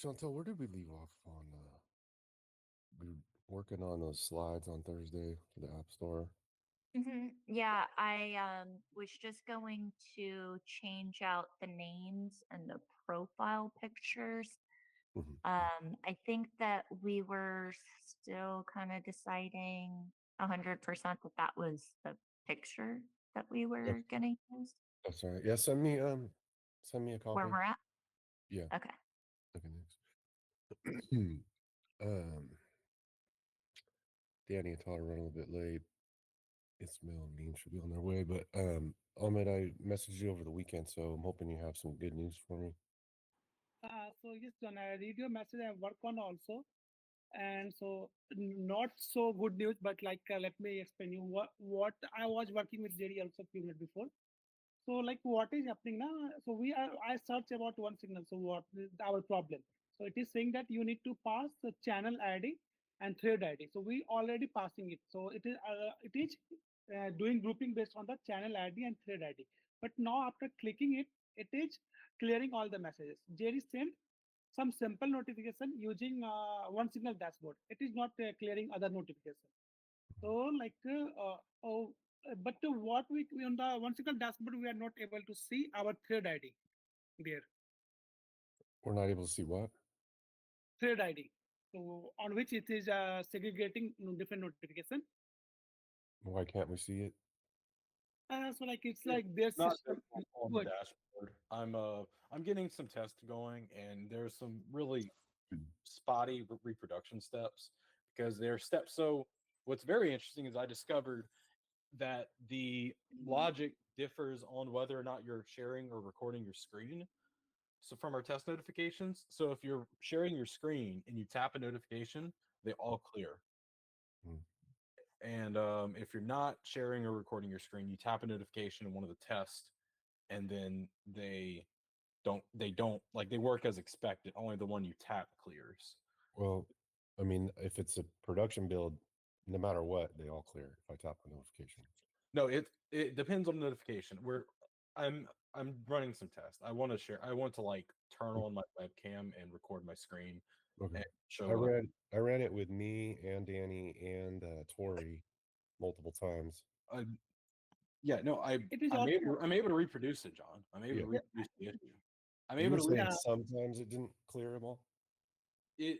Chantel, where did we leave off on? We were working on those slides on Thursday for the App Store. Yeah, I was just going to change out the names and the profile pictures. Mhm. I think that we were still kind of deciding 100% that that was the picture that we Okay, were gonna use that's all right. Yeah, send me a where copy. we're at. Yeah. Okay. Okay, next. um, Danny and Todd are running a little bit late. Ismail and Mean should be on their way, but Ahmed, I messaged you over the weekend, so I'm hoping you have some good news for me. So yes, John, I read your message. I work on also, and so not so good news, but like let me explain you what I was working with Jerry also few minutes before. So like what is happening now? So we are I search about one signal. So what is our problem? So it is saying that you need to pass the channel ID and thread ID. So we already passing it. So it is doing grouping based on the channel ID and thread ID. But now after clicking it, it is clearing all the messages. Jerry sent some simple notification using one signal dashboard. It is not clearing other notification. So but what we on the one single dashboard we are not able to see our thread ID there, We're not able to see what? thread ID. So on which it is segregating different notification. Why can't we see it? So like it's It's like their not system. visible on the Good. dashboard. I'm getting some tests going, and there's some really spotty reproduction steps because they're steps. So what's very interesting is I discovered that the logic differs on whether or not you're sharing or recording your screen. So from our test notifications, so if you're sharing your screen and you tap a notification, they all clear. Mm. And if you're not sharing or recording your screen, you tap a notification in one of the tests, and then they don't like they work as expected. Only the one you tap clears. Well, I mean, if it's a production build, no matter what, they all clear if I tap the notification. No, it depends on the notification. I'm I'm running some tests. I want to share. I want to like turn Mm. on my webcam and record my screen Okay. and show I what read I ran it with me and Danny and Tori multiple times. I yeah, no, It is I'm also able to reproduce it, John. I'm able Yeah. to yeah, reproduce the issue. I'm You able were to saying yeah. sometimes it didn't clear them all? it.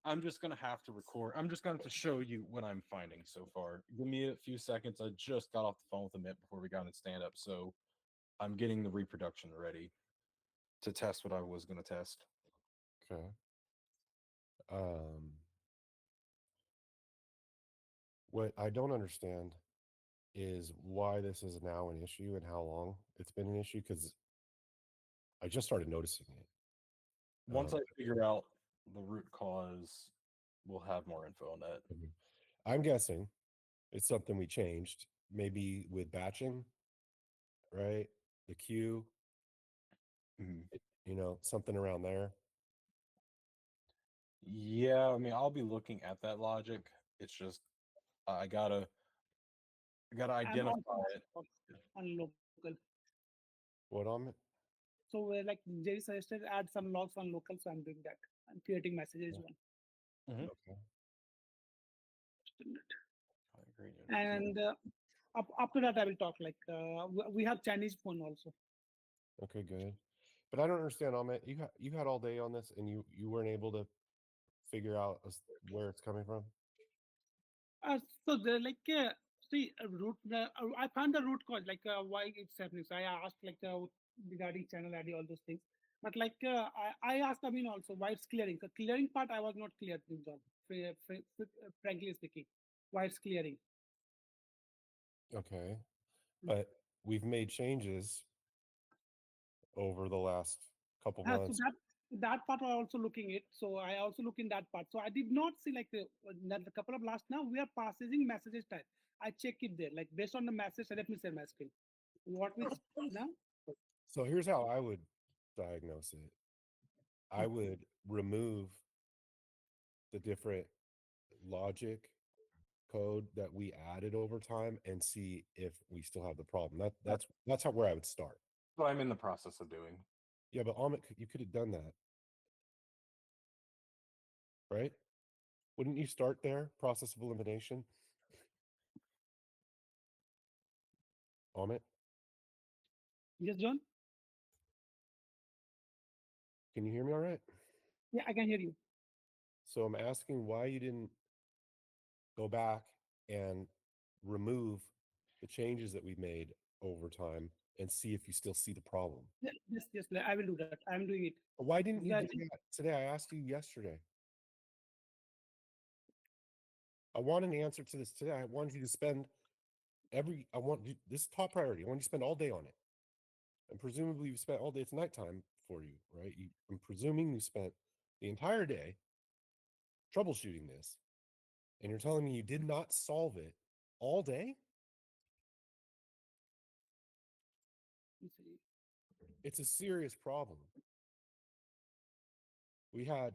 I'm just gonna have to record. I'm just going to show you what I'm finding so far. Give me a few seconds. I just got off the phone with Amit before we got in stand up, so I'm getting the reproduction ready to test what I was going to test. Okay. Um, what I don't understand is why this is now an issue and how long it's been an issue because I just started noticing it. Once I figure out the root cause, we'll have more info on that. Mhm. I'm guessing it's something we changed, maybe with batching, right? The queue, Mhm. something around there. Yeah, I mean, I'll be looking at that logic. It's just I gotta I'm also identify it. on local. What on it? So like Jerry suggested, add some logs on local. So I'm doing that. I'm creating messages Yeah. one. Mhm. Okay. I agree. And after that, I will talk. Like we have Chinese phone also. Okay, good. But I don't understand, Ahmet. You had all day on this, and you weren't able to figure out where it's coming from. So they're like see root. I found the root cause, like why it's happening. So I asked like regarding channel ID, all those things. But like I asked Amin also why it's clearing. The clearing part I was not clear with John. Frankly speaking, why it's clearing. Okay, but we've made changes over the last couple So months. that part I also looking it. So I also look in that part. So I did not see like that a couple of last now we are passing messages type. I check it there like based on the message. Let me share my screen. What we now? So here's how I would diagnose it. I would remove the different logic code that we added over time and see if we still have the problem. That's how where I would start. What I'm in the process of doing. Yeah, but Amit, you could have done that right? Wouldn't you start there? Process of elimination. Amit, Yes, John. can you hear me all right? Yeah, I can hear you. So I'm asking why you didn't go back and remove the changes that we made over time and see if you still see the problem. Yes, yes, I will do that. I am doing it. Why didn't you Yeah, do that today? I asked you yesterday. I want an answer to this today. I wanted you to spend this top priority. I want you to spend all day on it. And presumably you spent all day. It's nighttime for you, right? I'm presuming you spent the entire day troubleshooting this, and you're telling me you did not solve it all day? Let's see. It's a serious problem. We had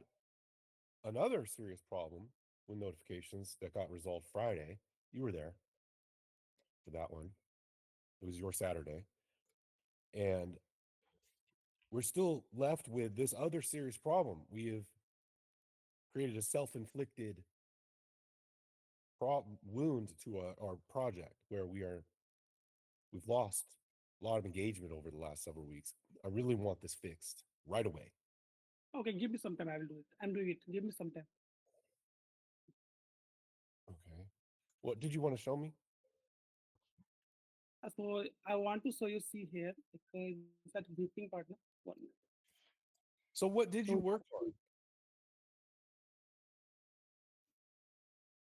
another serious problem with notifications that got resolved Friday. You were there for that one. It was your Saturday. And we're still left with this other serious problem. We have created a self-inflicted wound to our project where we've lost a lot of engagement over the last several weeks. I really want this fixed right away. Okay, give me some time. I will do it. I'm doing it. Give me some time. Okay. What did you want to show me? So I want to show you. See here. That grouping partner. 1 minute. So what did you So work on?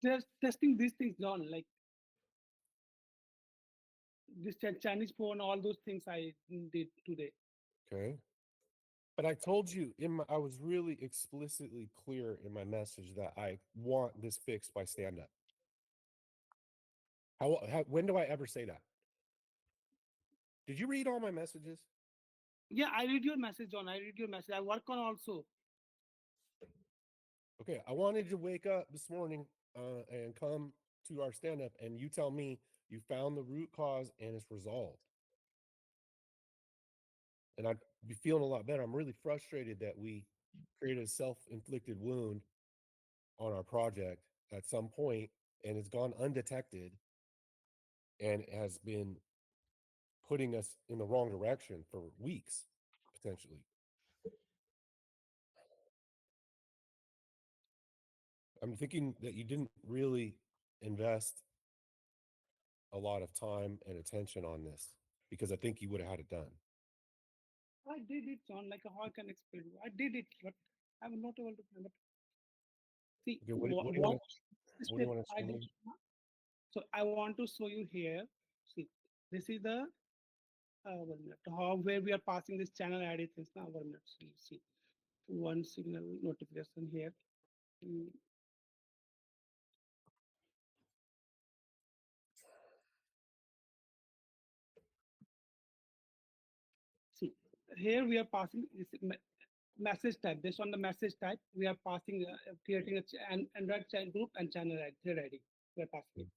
they're testing these things, John. Like this Chinese phone, all those things I did today. Okay. But I told you I was really explicitly clear in my message that I want this fixed by stand up. When do I ever say that? Did you read all my messages? Yeah, I read your message, John. I read your message. I work on also. Okay, I wanted to wake up this morning and come to our stand up, and you tell me you found the root cause and it's resolved. And I'd be feeling a lot better. I'm really frustrated that we created a self inflicted wound on our project at some point and it's gone undetected and has been putting us in the wrong direction for weeks, potentially. I'm thinking that you didn't really invest a lot of time and attention on this because I think you would have had it done. I did it, John. Like how I can explain? I did it, but I'm not able to. But see, Okay, what do you what want to step I show did. me? So I want to show you here. See, this is the 1 minute. How where we are passing this channel ID things now. 1 minute. See, one signal notification here. Mm, See, here we are passing this message type. Based on the message type, we are passing creating an Android child group and channel ID, thread ID. We are passing it.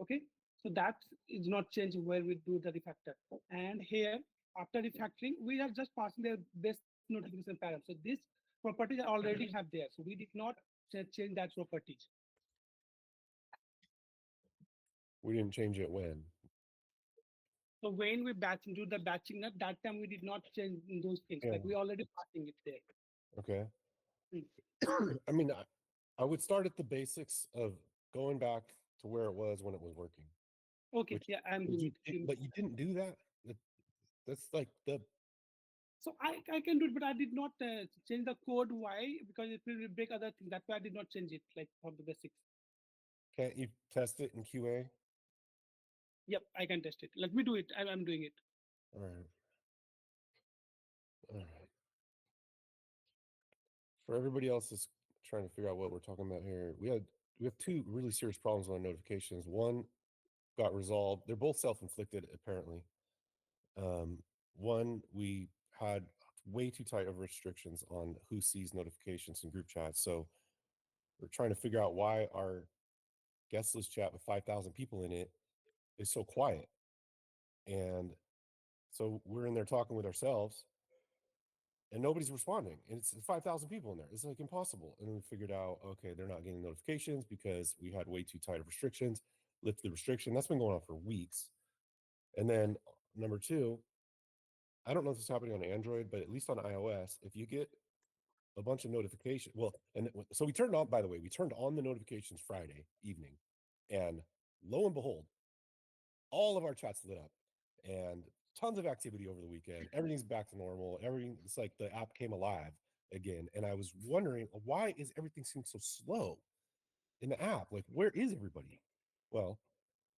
Okay, so that is not changing where we do the refactor. And here, after refactoring, we are just passing the base notification pattern. So this properties I already have there. So we did not change that properties. We didn't change it when. So when we do the batching, at that time we did not change those things. Yeah. Like we already passing it there. Okay. Mm. I mean, I would start at the basics of going back to where it was when it was working. Okay, Which, yeah, I'm doing it. but you didn't do that. That's like the. So I can do it, but I did not change the code. Why? Because it will break other things. That's why I did not change it, like from the basics. Can't you test it in QA? Yep, I can test it. Let me do it. I'm doing it. All right. All right. For everybody else that's trying to figure out what we're talking about here, we have two really serious problems on notifications. One got resolved. They're both self-inflicted, apparently. One, we had way too tight of restrictions on who sees notifications in group chats. So we're trying to figure out why our guest list chat with 5,000 people in it is so quiet. And so we're in there talking with ourselves. and nobody's responding. And it's 5,000 people in there. It's like impossible. And we figured out, okay, they're not getting notifications because we had way too tight of restrictions. Lift the restriction. That's been going on for weeks. And then number two, I don't know if it's happening on Android, but at least on iOS, if you get a bunch of notifications, well, and so we turned on, by the way, we turned on the notifications Friday evening, and lo and behold, all of our chats lit up and tons of activity over the weekend. Everything's back to normal. Everything, it's like the app came alive again. And I was wondering, why is everything seem so slow in the app? Like, where is everybody? Well,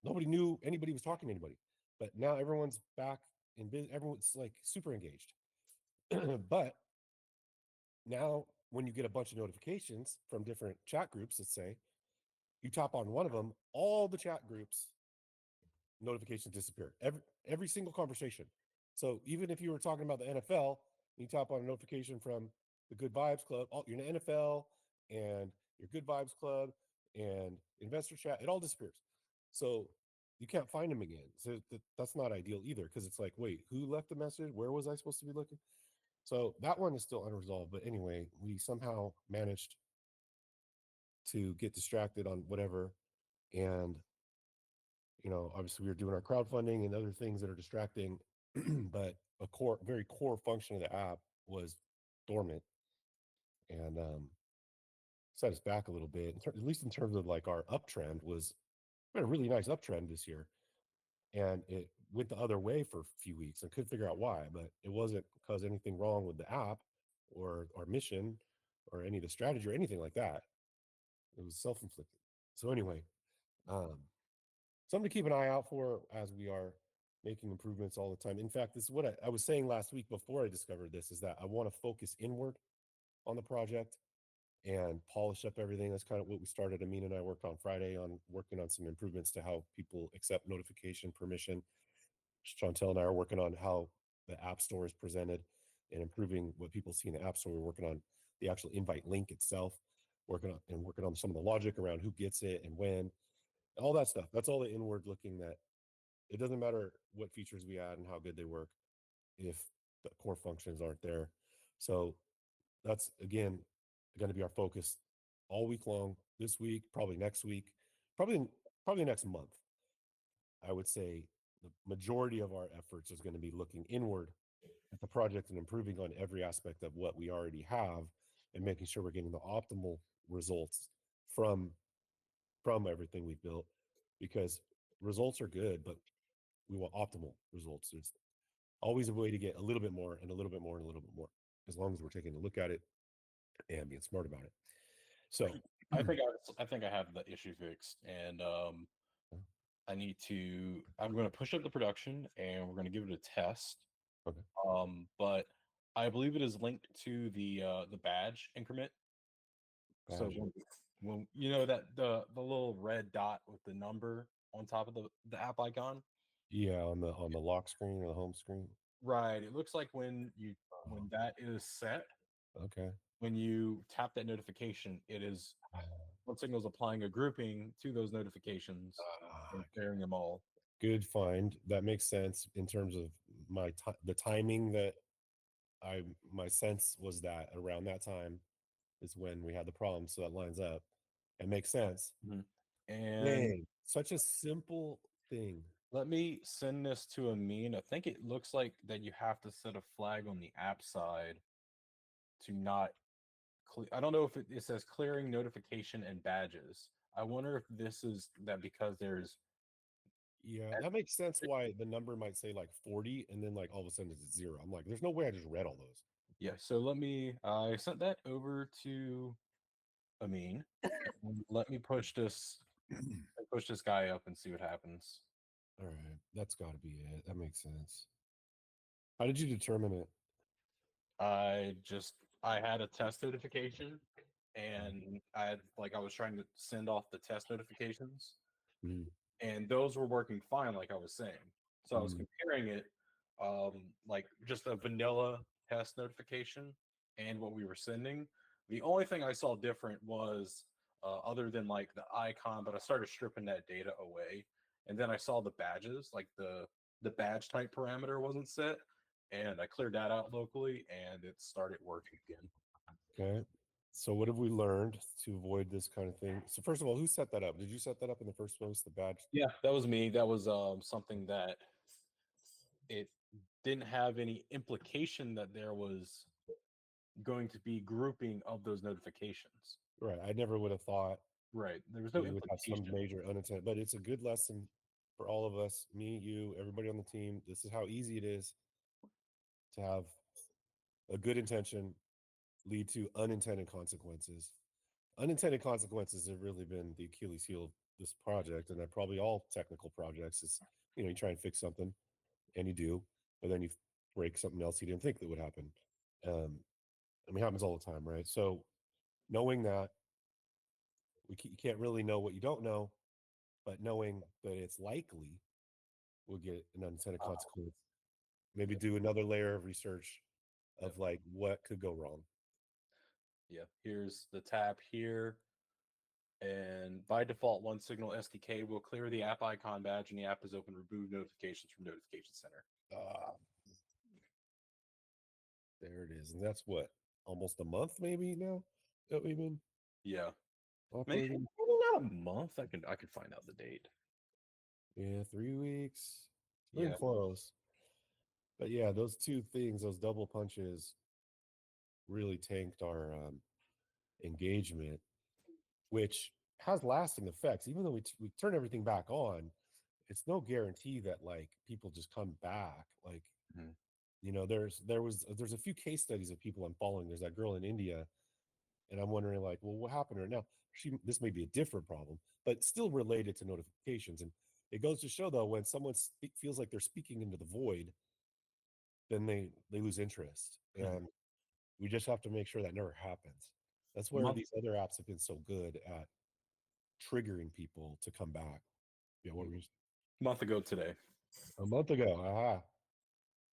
nobody knew anybody was talking to anybody, but now everyone's back in business. Everyone's like super engaged. But now, when you get a bunch of notifications from different chat groups, let's say you tap on one of them, all the chat groups notifications disappear. Every single conversation. So even if you were talking about the NFL, you tap on a notification from the Good Vibes Club, all your NFL and your Good Vibes Club and investor chat, it all disappears. So you can't find them again. So that's not ideal either, because it's like, wait, who left the message? Where was I supposed to be looking? So that one is still unresolved. But anyway, we somehow managed to get distracted on whatever. And obviously we were doing our crowdfunding and other things that are distracting, but a very core function of the app was dormant, and set us back a little bit, at least in terms of like our uptrend. We had a really nice uptrend this year, and it went the other way for a few weeks. I couldn't figure out why, but it wasn't because anything wrong with the app or our mission or any of the strategy or anything like that. It was self-inflicted. So anyway, um, something to keep an eye out for as we are making improvements all the time. In fact, this is what I was saying last week before I discovered this, is that I want to focus inward on the project and polish up everything. That's kind of what we started. Amin and I worked on Friday on working on some improvements to how people accept notification permission. Chantel and I are working on how the App Store is presented and improving what people see in the App Store. We're working on the actual invite link itself, working on some of the logic around who gets it and when, all that stuff. That's all the inward looking. That it doesn't matter what features we add and how good they work if the core functions aren't there. So that's again going to be our focus all week long, this week, probably next week, probably next month. I would say the majority of our efforts is going to be looking inward at the project and improving on every aspect of what we already have, and making sure we're getting the optimal results from everything we've built, because results are good, but we want optimal results. There's always a way to get a little bit more and a little bit more and a little bit more, as long as we're taking a look at it and being smart about it. So I think I have the issue fixed, and I'm going to push up the production, and we're going to give it a test. okay. But I believe it is linked to the badge increment. So Badge. when you know that the little red dot with the number on top of the app icon, Yeah, on the lock screen or the home screen. right? It looks like when that is set, Okay. when you tap that notification, it is One Signal's applying a grouping to those notifications and pairing them all. Good find. That makes sense in terms of the timing. That my sense was that around that time is when we had the problem, so that lines up. It makes sense. And Dang, such a simple thing. let me send this to Amin. I think it looks like that you have to set a flag on the app side to not I don't know if it says clearing notification and badges. I wonder if this is that because there's Yeah, that makes sense why the number might say like 40 and then like all of a sudden it's 0. I'm like, there's no way I just read all those. yeah. So I sent that over to Amin. Let me push this guy up and see what happens. All right, that's got to be it. That makes sense. How did you determine it? I had a test notification, and I was trying to send off the test notifications, Mm, and those were working fine, like I was saying. So I was mm, comparing it, like just a vanilla test notification and what we were sending. The only thing I saw different was other than like the icon, but I started stripping that data away, and then I saw the badges, like the badge type parameter wasn't set, and I cleared that out locally, and it started working again. Okay. So what have we learned to avoid this kind of thing? So first of all, who set that up? Did you set that up in the first place? The badge? Yeah, that was me. That was something that it didn't have any implication that there was going to be grouping of those notifications. Right. I never would have thought Right. There was no we would have some implication. major unintended, but it's a good lesson for all of us, me, you, everybody on the team. This is how easy it is to have a good intention lead to unintended consequences. Unintended consequences have really been the Achilles heel of this project, and probably all technical projects is, you try and fix something and you do, but then you break something else you didn't think that would happen. Um, it happens all the time, right? So knowing that you can't really know what you don't know, but knowing that it's likely will get an unintended consequence. Maybe do another layer of research of Yep. like what could go wrong. Yeah, here's the tab here. And by default, One Signal SDK will clear the app icon badge and the app is open. Remove notifications from Notification Center. There it is. And that's what, almost a month maybe now that we've been Yeah, maybe operating. not a month. I can find out the date. Yeah, 3 weeks. Pretty Yeah, close. But yeah, those two things, those double punches really tanked our engagement, which has lasting effects. Even though we turn everything back on, it's no guarantee that like people just come back. Like, Mhm. there's a few case studies of people I'm following. There's that girl in India, and I'm wondering like, well, what happened to her now? This may be a different problem, but still related to notifications. And it goes to show though, when someone feels like they're speaking into the void, then they lose interest, Mhm. and we just have to make sure that never happens. That's A where month, these other apps have been so good at triggering people to come back. Yeah, what were you? month ago today. A month ago. Aha.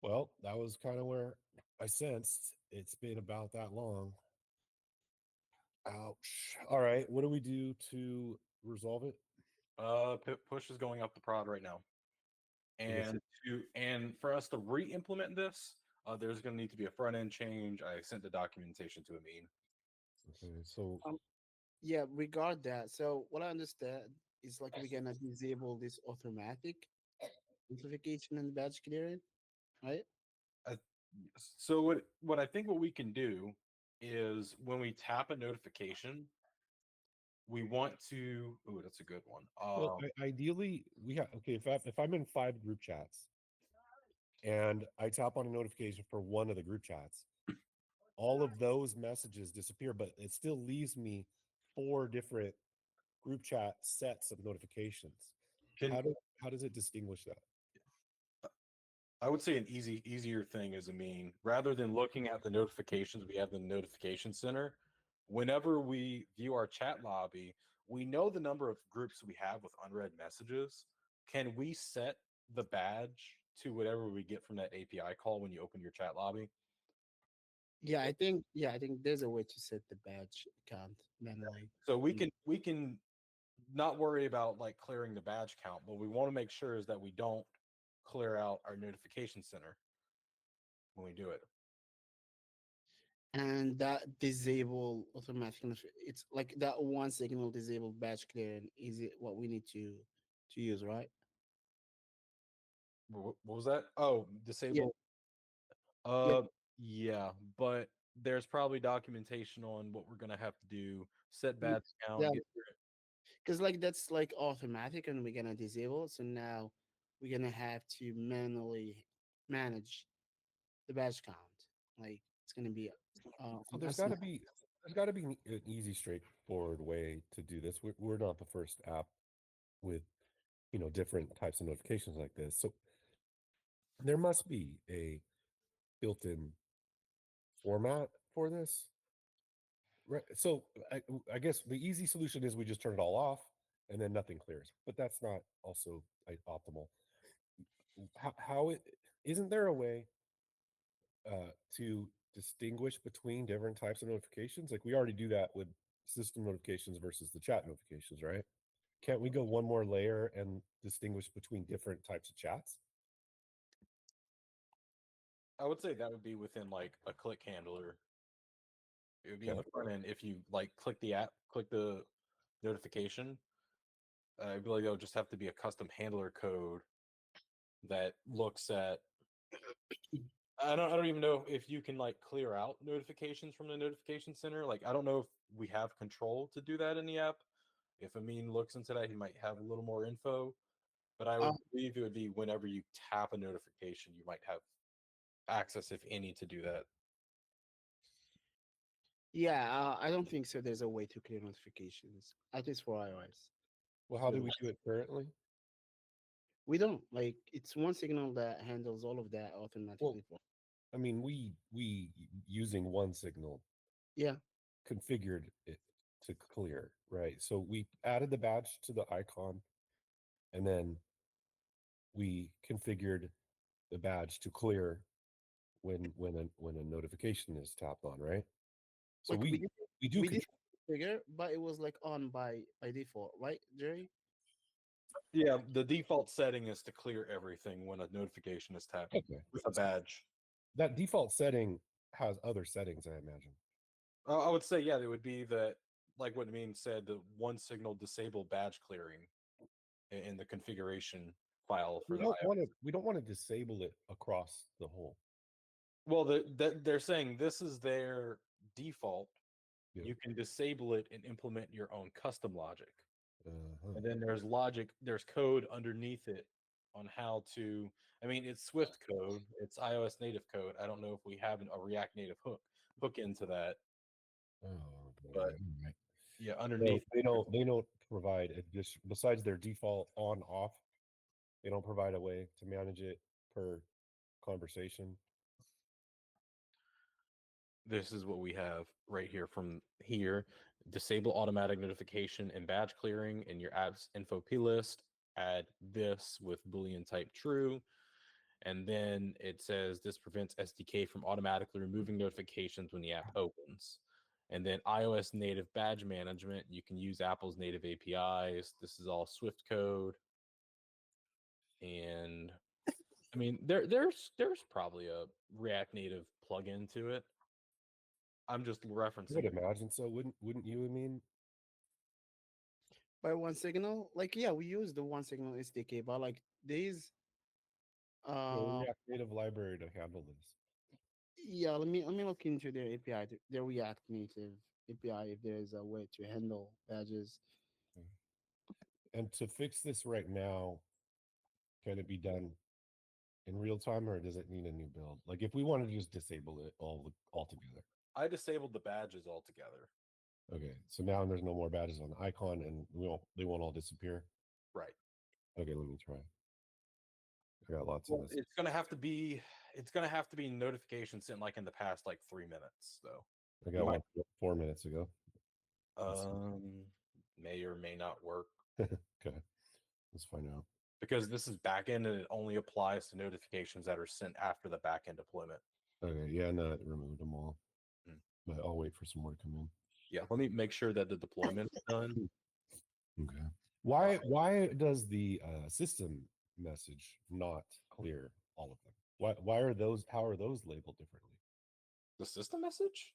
Well, that was kind of where I sensed it's been about that long. Ouch. All right. What do we do to resolve it? Push is going up the prod right now, I guess and for us to re-implement this, there's going to need to be a front end change. I sent the documentation to Amin. okay. So Yeah, regard that. So what I understand is like we're gonna disable this automatic notification and badge clearing, right? I, so what I think what we can do is when we tap a notification, we want to. Oh, that's a good one. well, ideally we have okay. If I'm in 5 group chats and I tap on a notification for one of the group chats, all of those messages disappear, but it still leaves me 4 different group chat sets of notifications. Can How does it distinguish that? I would say an easier thing is rather than looking at the notifications we have in the notification center, whenever we view our chat lobby, we know the number of groups we have with unread messages. Can we set the badge to whatever we get from that API call when you open your chat lobby? I think there's a way to set the badge count manually. So we can not worry about like clearing the badge count, but we want to make sure is that we don't clear out our notification center when we do it. And that disable automatic it's like that one signal disable badge clearing is it what we need to use, right? What was that? Oh, Yeah, disable. yeah, Uh, yeah, but there's probably documentation on what we're gonna have to do. Set yeah. badge count. Yeah, Get because like that's like automatic and we're gonna disable it. So now we're gonna have to manually manage the badge count. Like it's gonna be So a mess now. there's got to be an easy, straightforward way to do this. We're not the first app with different types of notifications like this. So there must be a built-in format for this. Right. So I guess the easy solution is we just turn it all off and then nothing clears. But that's not also optimal. How it isn't there a way to distinguish between different types of notifications? Like we already do that with system notifications versus the chat notifications, right? Can't we go one more layer and distinguish between different types of chats? I would say that would be within like a click handler. It would be in the Okay. front end if you like click the app, click the notification. I believe it'll just have to be a custom handler code that looks at. I don't even know if you can like clear out notifications from the notification center. Like I don't know if we have control to do that in the app. If Amin looks into that, he might have a little more info. But I would believe it would be whenever you tap a notification, you might have access, if any, to do that. Yeah, I don't think so. There's a way to clear notifications, at least for iOS. Well, how do So- we do it currently? We don't like it's one signal that handles all of that automatically. I mean, we using one signal Yeah, configured it to clear, right? So we added the badge to the icon, and then we configured the badge to clear when a notification is tapped on, right? So like we do we did control. figure, but it was like on by default, right, Jerry? Yeah, the default setting is to clear everything when a notification is tapped Okay. with a badge. That default setting has other settings, I imagine. I would say, yeah, it would be that, like what Amin said, the one signal disable badge clearing in the configuration file for the iOS. We don't want to disable it across the whole. Well, they're saying this is their default. Yeah. You can disable it and implement your own custom logic. Uh-huh. And then there's logic, there's code underneath it on how to. I mean, it's Swift code, it's iOS native code. I don't know if we have a React native hook into that, Oh, but all right. yeah, No, underneath. they don't provide it just besides their default on off. They don't provide a way to manage it per conversation. This is what we have right here from here. Disable automatic notification and badge clearing in your app's info plist. Add this with Boolean type true. And then it says this prevents SDK from automatically removing notifications when the app opens. And then iOS native badge management, you can use Apple's native APIs. This is all Swift code. And I mean, there's probably a React native plugin to it. I'm just I referencing. would imagine so. Wouldn't you? I mean, By one signal, like yeah, we use the one signal SDK, but like these, React Native library to handle this. yeah, let me look into their API, their React Native API, if there is a way to handle badges. And to fix this right now, can it be done in real time, or does it need a new build? Like if we want to just disable it altogether. I disabled the badges altogether. Okay, so now there's no more badges on the icon, and they won't all disappear. Right. Okay, let me try. I got lots Well, of this. it's gonna have to be notifications sent like in the past like 3 minutes though. I got one 4 minutes ago. May or may not work Okay, let's find out. because this is backend and it only applies to notifications that are sent after the backend deployment. Okay, yeah, no, it removed them all. Mm. But I'll wait for some more to come in. Yeah, let me make sure that the deployment is done. Okay. Why does the system message not clear all of them? Why are those? How are those labeled differently? The system message?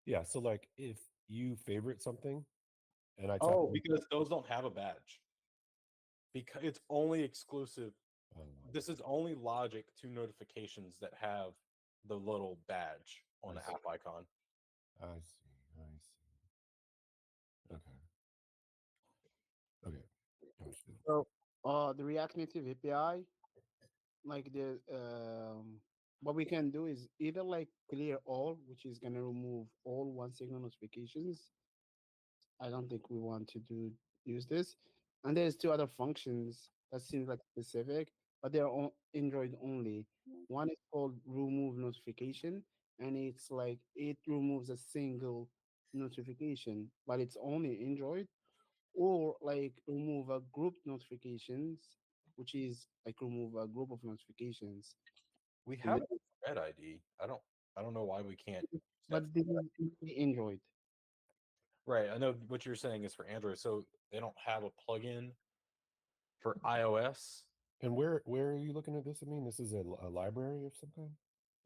Yeah. So like, if you favorite something, and I tap Oh, on- because those don't have a badge. Because it's only exclusive. oh, This is only logic to notifications that have the little badge on the I see. app icon. I see. Okay. Okay. Gotcha. So, the React Native API, like what we can do is either like clear all, which is gonna remove all one signal notifications. I don't think we want to use this. And there's two other functions that seems like specific, but they're on Android only. One is called remove notification, and it's like it removes a single notification, but it's only Android. Or like remove a group notifications, which is like remove a group of notifications. We And have a thread ID. I don't know why we can't use that. But this is only Android. Right. I know what you're saying is for Android, so they don't have a plugin for iOS. And where are you looking at this? I mean, this is a library of some kind.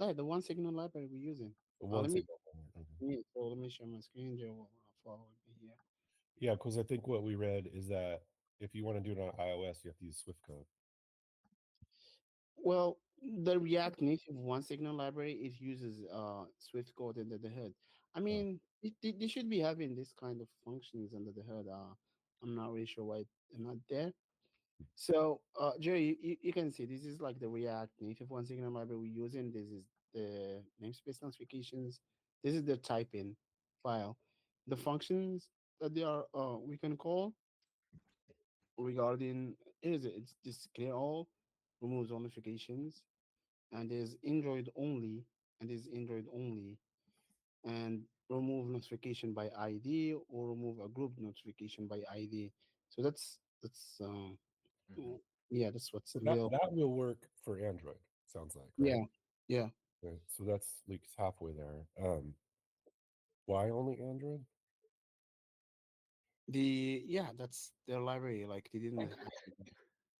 Yeah, the one signal library we're using. One Let me signal. Okay. let me share my screen. Joe will follow me here. Yeah, because I think what we read is that if you want to do it on iOS, you have to use Swift code. Well, the React Native one signal library it uses Swift code under the hood. I Oh, mean, they should be having this kind of functions under the hood. I'm not really sure why they're not there. So, Jerry, you can see this is like the React Native one signal library we're using. This is the namespace notifications. This is the typing file. The functions that they are we can call regarding is it? It's just clear all, removes all notifications, and there's Android only, and there's Android only, and remove notification by ID or remove a group notification by ID. So that's Mhm. yeah, that's what's so that available. that will work for Android. Sounds like, right? Yeah, yeah. Okay, so that's like halfway there. Why only Android? That's their library. Like they didn't.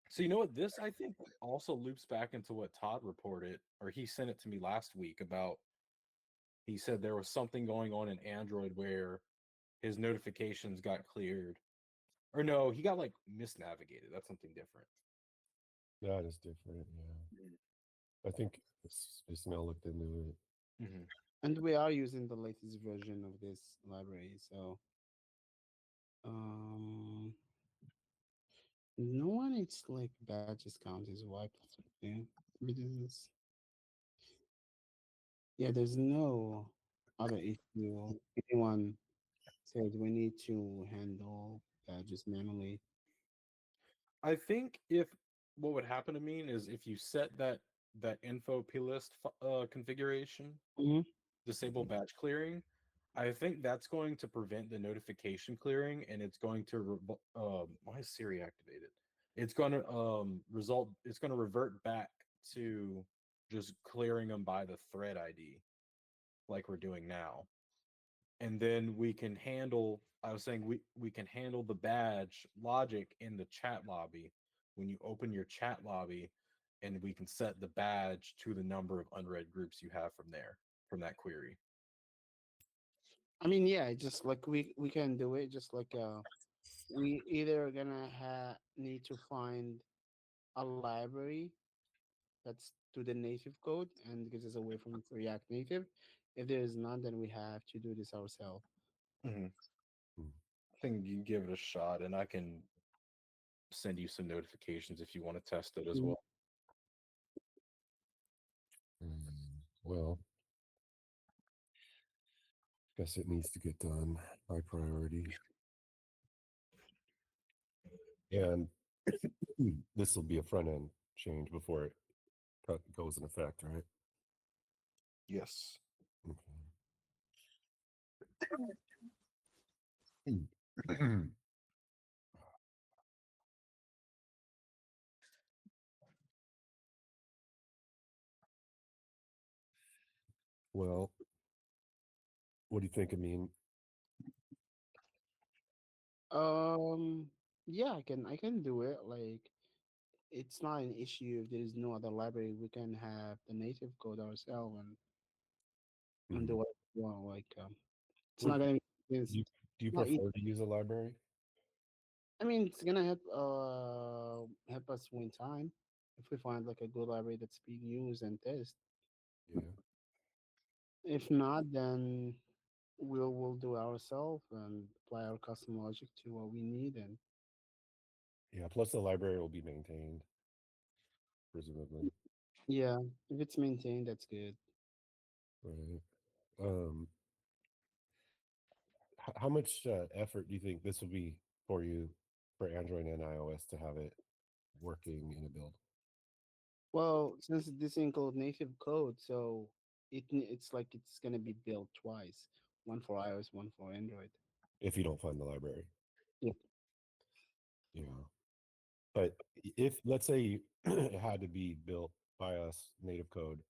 So you know what? This I think also loops back into what Todd reported, or he sent it to me last week about. He said there was something going on in Android where his notifications got cleared, or no, he got like misnavigated. That's something different. That is different. Yeah, I think Ismail looked into it. Mm-hmm. And we are using the latest version of this library. So um, no one. It's like badges count is wiped. Yeah, because yeah, there's no other issue. Anyone said we need to handle badges manually. I think if what would happen to me is if you set that info plist configuration, Hmm. disable batch clearing, I think that's going to prevent the notification clearing, and it's going to why is Siri activated? It's going to result. It's going to revert back to just clearing them by the thread ID, like we're doing now, and then we can handle. I was saying we can handle the badge logic in the chat lobby when you open your chat lobby, and we can set the badge to the number of unread groups you have from there from that query. I mean, yeah, just like we can do it. Just like we either gonna need to find a library that's to the native code and gives us away from React Native. If there is none, then we have to do this ourselves. Mhm. Hmm. I think you can give it a shot, and I can send you some notifications if you want to test it as Mm. well. Well, guess it needs to get done. High priority, and this will be a front end change before it goes in effect, right? Yes. Okay. Well, what do you think? I mean, Yeah, I can do it. Like it's not an issue if there is no other library. We can have the native code ourselves and hmm, do what we want. Like it's would not gonna be it's you do you not easy. prefer to use a library? I mean, it's gonna help us win time if we find like a good library that's being used and test. Yeah, If not, then we'll do ourselves and apply our custom logic to what we need. And yeah. Plus, the library will be maintained, presumably. yeah, if it's maintained, that's good. Right. Um, how much effort do you think this will be for you for Android and iOS to have it working in a build? Well, since this includes native code, so it's like it's gonna be built twice, one for iOS, one for Android. If you don't find the library, Yep. yeah. But if let's say it had to be built by us native code,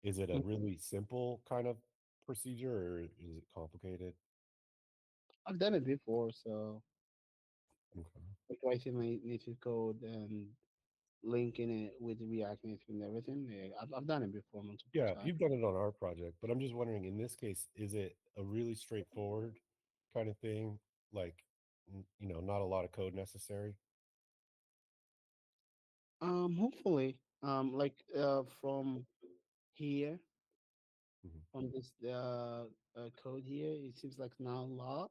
is it a Mm. really simple kind of procedure or is it complicated? I've done it before, so Okay. like writing my native code and linking it with React Native and everything. Yeah, I've done it before multiple Yeah, times. you've done it on our project, but I'm just wondering in this case, is it a really straightforward kind of thing? Like, not a lot of code necessary? Hopefully, from here, Mhm. from this code here, it seems like now law.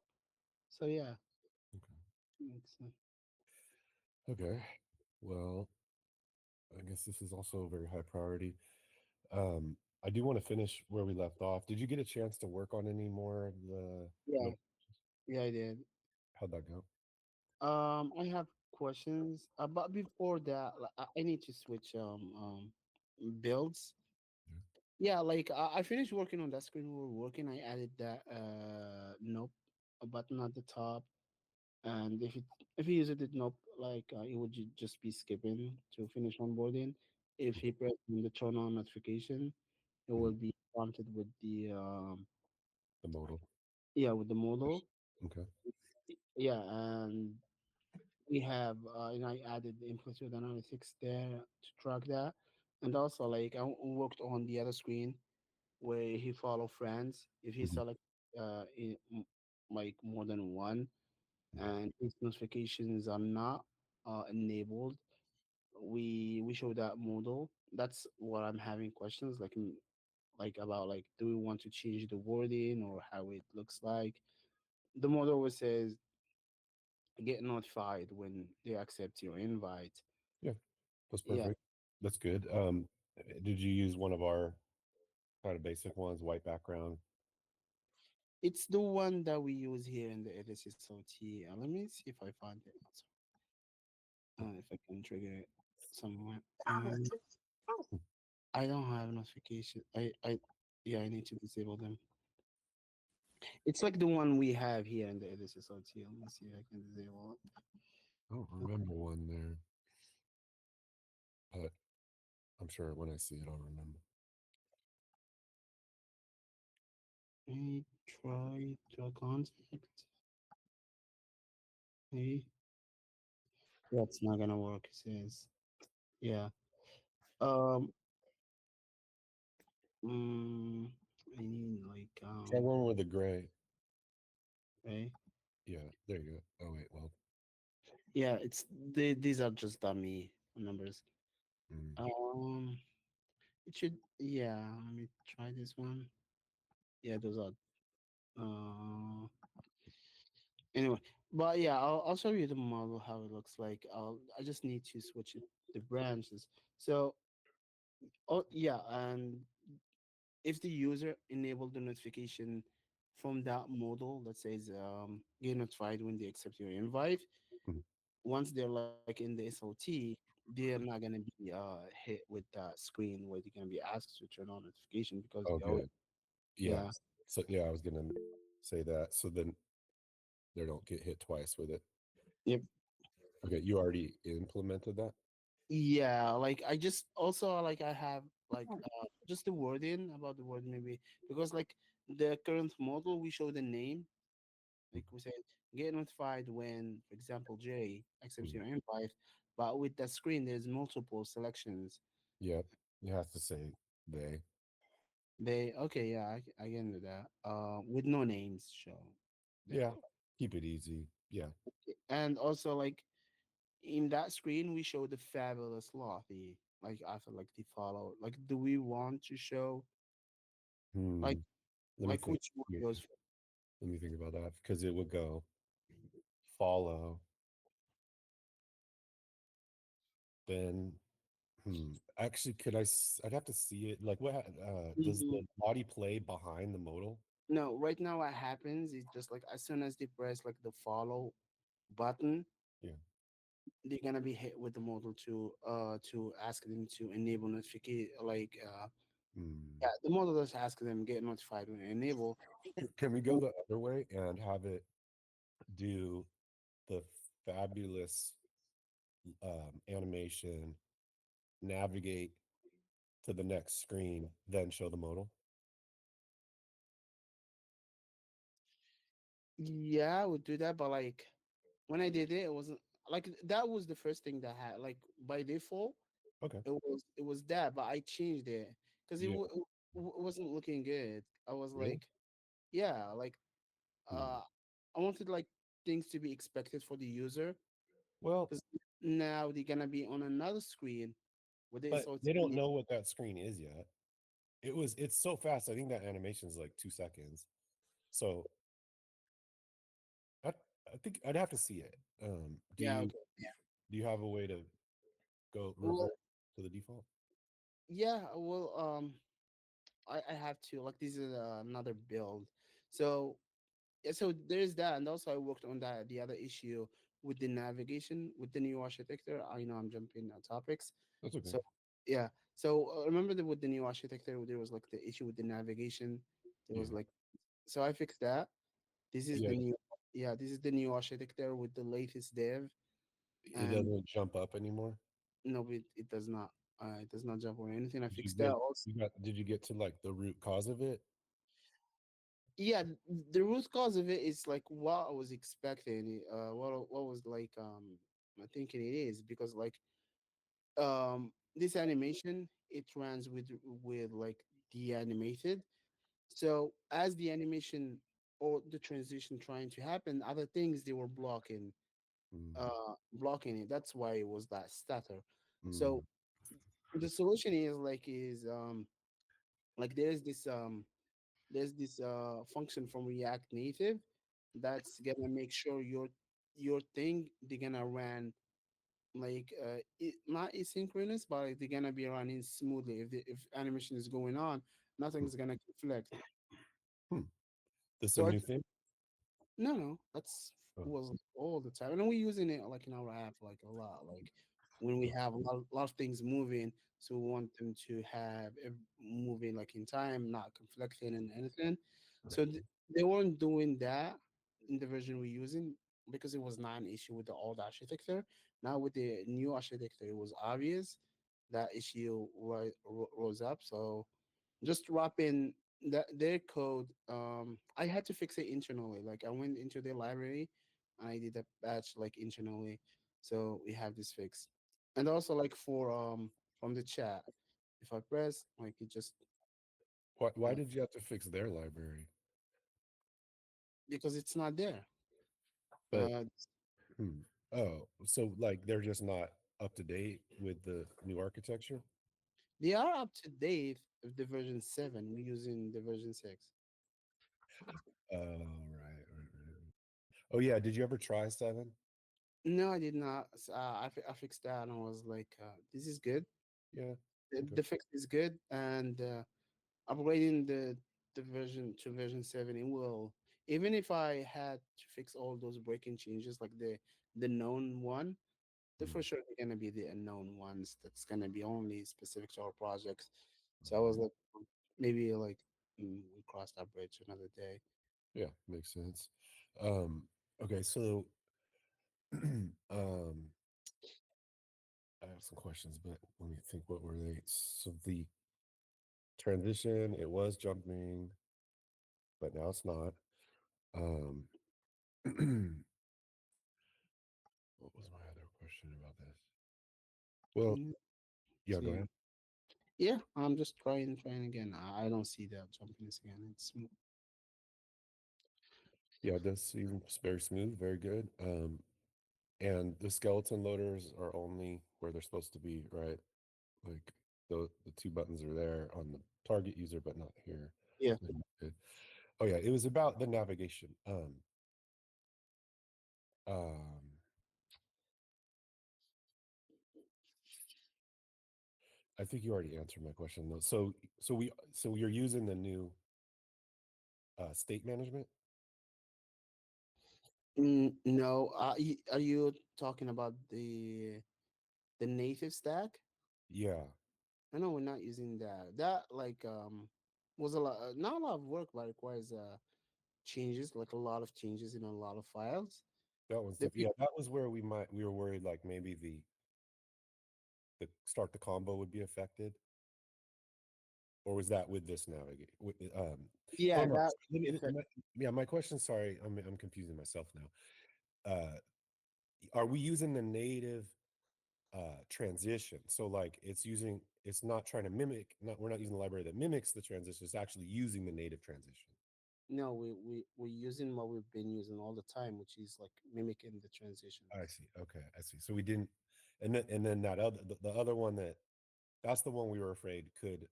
So yeah, makes sense. Okay. Well, I guess this is also a very high priority. Um, I do want to finish where we left off. Did you get a chance to work on any more of the Yeah, no, yeah, I did. how'd that go? I have questions, but before that, I need to switch builds. Yeah. Yeah, I finished working on that screen we were working. I added that nope a button at the top, and if you use it nope, it would just be skipping to finish onboarding. If he press on the turn on notification, it Mhm. will be prompted with the The modal. yeah, with the model. Okay. Yeah, and we have I added the implicit analytics there to track that, and also worked on the other screen where he follow friends. If he Mhm. select like more than one, and his notifications are not enabled, we show that model. That's what I'm having questions like about like do we want to change the wording or how it looks like. The model always says get notified when they accept your invite. Yeah, that's Yeah, perfect. That's good. Did you use one of our kind of basic ones, white background? it's the one that we use here in the LSSOT. Let me see if I find it. If I can trigger it somewhere. I don't have notification. Yeah, I need to disable them. It's like the one we have here in the LSSOT. Let me see if I can disable it. I don't remember one there, but I'm sure when I see it, I'll remember. I try to contact. Hey, that's not gonna work. It says, yeah. Um. Mm, I need Try one with the gray. right. Yeah, there you go. Oh wait, well, Yeah, these are just dummy numbers. mm, Um, it should. Yeah, let me try this one. Yeah, those are. Uh, anyway, but yeah, I'll show you the model how it looks like. I just need to switch it the branches. So, oh yeah, and if the user enabled the notification from that model that says get notified when they accept your invite, mm. once they're like in the SOT, they're not gonna be hit with that screen where they're gonna be asked to turn on notification because Oh they always good. Yeah. yeah. So yeah, I was gonna say that. So then they don't get hit twice with it. Yep. Okay, you already implemented that? Yeah, like I just also I have just the wording about the word maybe because like the current model we show the name Mm, like we said get notified when for example Jay accepts mm. your invite, but with that screen there's multiple selections. Yep. You have to say they. They okay, yeah, I can do that. With no names show. Yeah. Keep it easy. Yeah. And also like in that screen we show the fabulous law the like after like the follow like do we want to show like Hmm. Let me like think. which one Let me goes let me think about that because it would go follow, then actually I'd have to see it. Like does Mhm. the body play behind the modal? No, right now what happens is just like as soon as they press like the follow button, Yeah. they're gonna be hit with the model to ask them to enable notification Hmm. yeah, the model does ask them get notified when enable. Can we go the other way and have it do the fabulous animation, navigate to the next screen, then show the modal? Yeah, I would do that, but like when I did it, it wasn't like that was the first thing that had like by default Okay. It was that, but I changed it because Yeah. it wasn't looking good. I was Really? like, yeah, like Hmm. I wanted like things to be expected for the user Well, because now they're gonna be on another screen with it, but so it's they don't gonna know what that screen is yet. It's so fast. I think that animation is like 2 seconds. So I I think I'd have to see it. yeah, okay, yeah. Do you have a way to go Well, revert to the default? yeah, well, I have to like this is another build, so yeah, so there's that, and also I worked on that the other issue with the navigation with the new architecture. I know I'm jumping topics, That's okay. so yeah. So remember that with the new architecture, there was like the issue with the navigation. There was Yeah. like, so I fixed that. This is Yeah. the new, yeah, this is the new architecture with the latest dev, It and doesn't jump up anymore. no, it does not. It does not jump or anything. I Did you fixed that get also. did you get to like the root cause of it? Yeah, the root cause of it is like what I was expecting. What was like I thinking it is because like this animation it runs with like the animated. So as the animation or the transition trying to happen, other things they were Mm, blocking it. That's why it was that stutter. mm, So the solution like there's this function from React Native that's gonna make sure your thing they're gonna run like not asynchronous, but like, they're gonna be running smoothly. If animation is going on, mm, nothing's gonna conflict. hmm. This is a So I new thing. no, that's Oh, was like, all the time, and we're using it like in our app like a lot. Like when we oh, have lot of things moving, so we want them to have it moving like in time, not conflicting and anything. right. So they weren't doing that in the version we're using because it was not an issue with the old architecture. Now with the new architecture, it was obvious that issue rose up. So just wrapping their code. I had to fix it internally. Like I went into their library and I did a batch like internally. So we have this fix. And also like for from the chat, if I press like it just Why uh, did you have to fix their library? because it's not there. But Uh, hmm. Oh, so like they're just not up to date with the new architecture? they are up to date with the version 7. We're using the version 6. Oh, right. Oh yeah, did you ever try 7? No, I did not. I fixed that and I was like, this is good. Yeah. Okay. The fix is good, and upgrading the version to version 7, it will, even if I had to fix all those breaking changes like the known one, they're Mm, for sure they're gonna be the unknown ones that's gonna be only specific to our projects. So I was like, maybe like we cross that bridge another day. yeah, makes sense. Um, okay, so I have some questions, but let me think what were they? So the transition, it was jumping, but now it's not. Um, what was my other question about this? Well, Mm, yeah, go see. ahead. Yeah, I'm just trying again. I don't see that jumpiness again. It's Yeah, it does seem very smooth, very good. And the skeleton loaders are only where they're supposed to be, right? Like the two buttons are there on the target user, but not here. yeah. Then good. Oh yeah, it was about the navigation. Um, I think you already answered my question though. So you're using the new state management? No, are you talking about the native stack? Yeah, I know we're not using that. That like was a lot, not a lot of work, but requires changes, like a lot of changes in a lot of files. that one's The yeah, that was where we were worried like maybe the start the combo would be affected, or was that with this navigate? Oh yeah, no, that yeah, my question. Sorry, I'm confusing myself now. Are we using the native transition. So like it's not trying to mimic, not we're not using the library that mimics the transition, it's actually using the native transition. No, we're using what we've been using all the time, which is like mimicking the transitions. I see. Okay, I see. So we didn't, and then that other the other one that's the one we were afraid could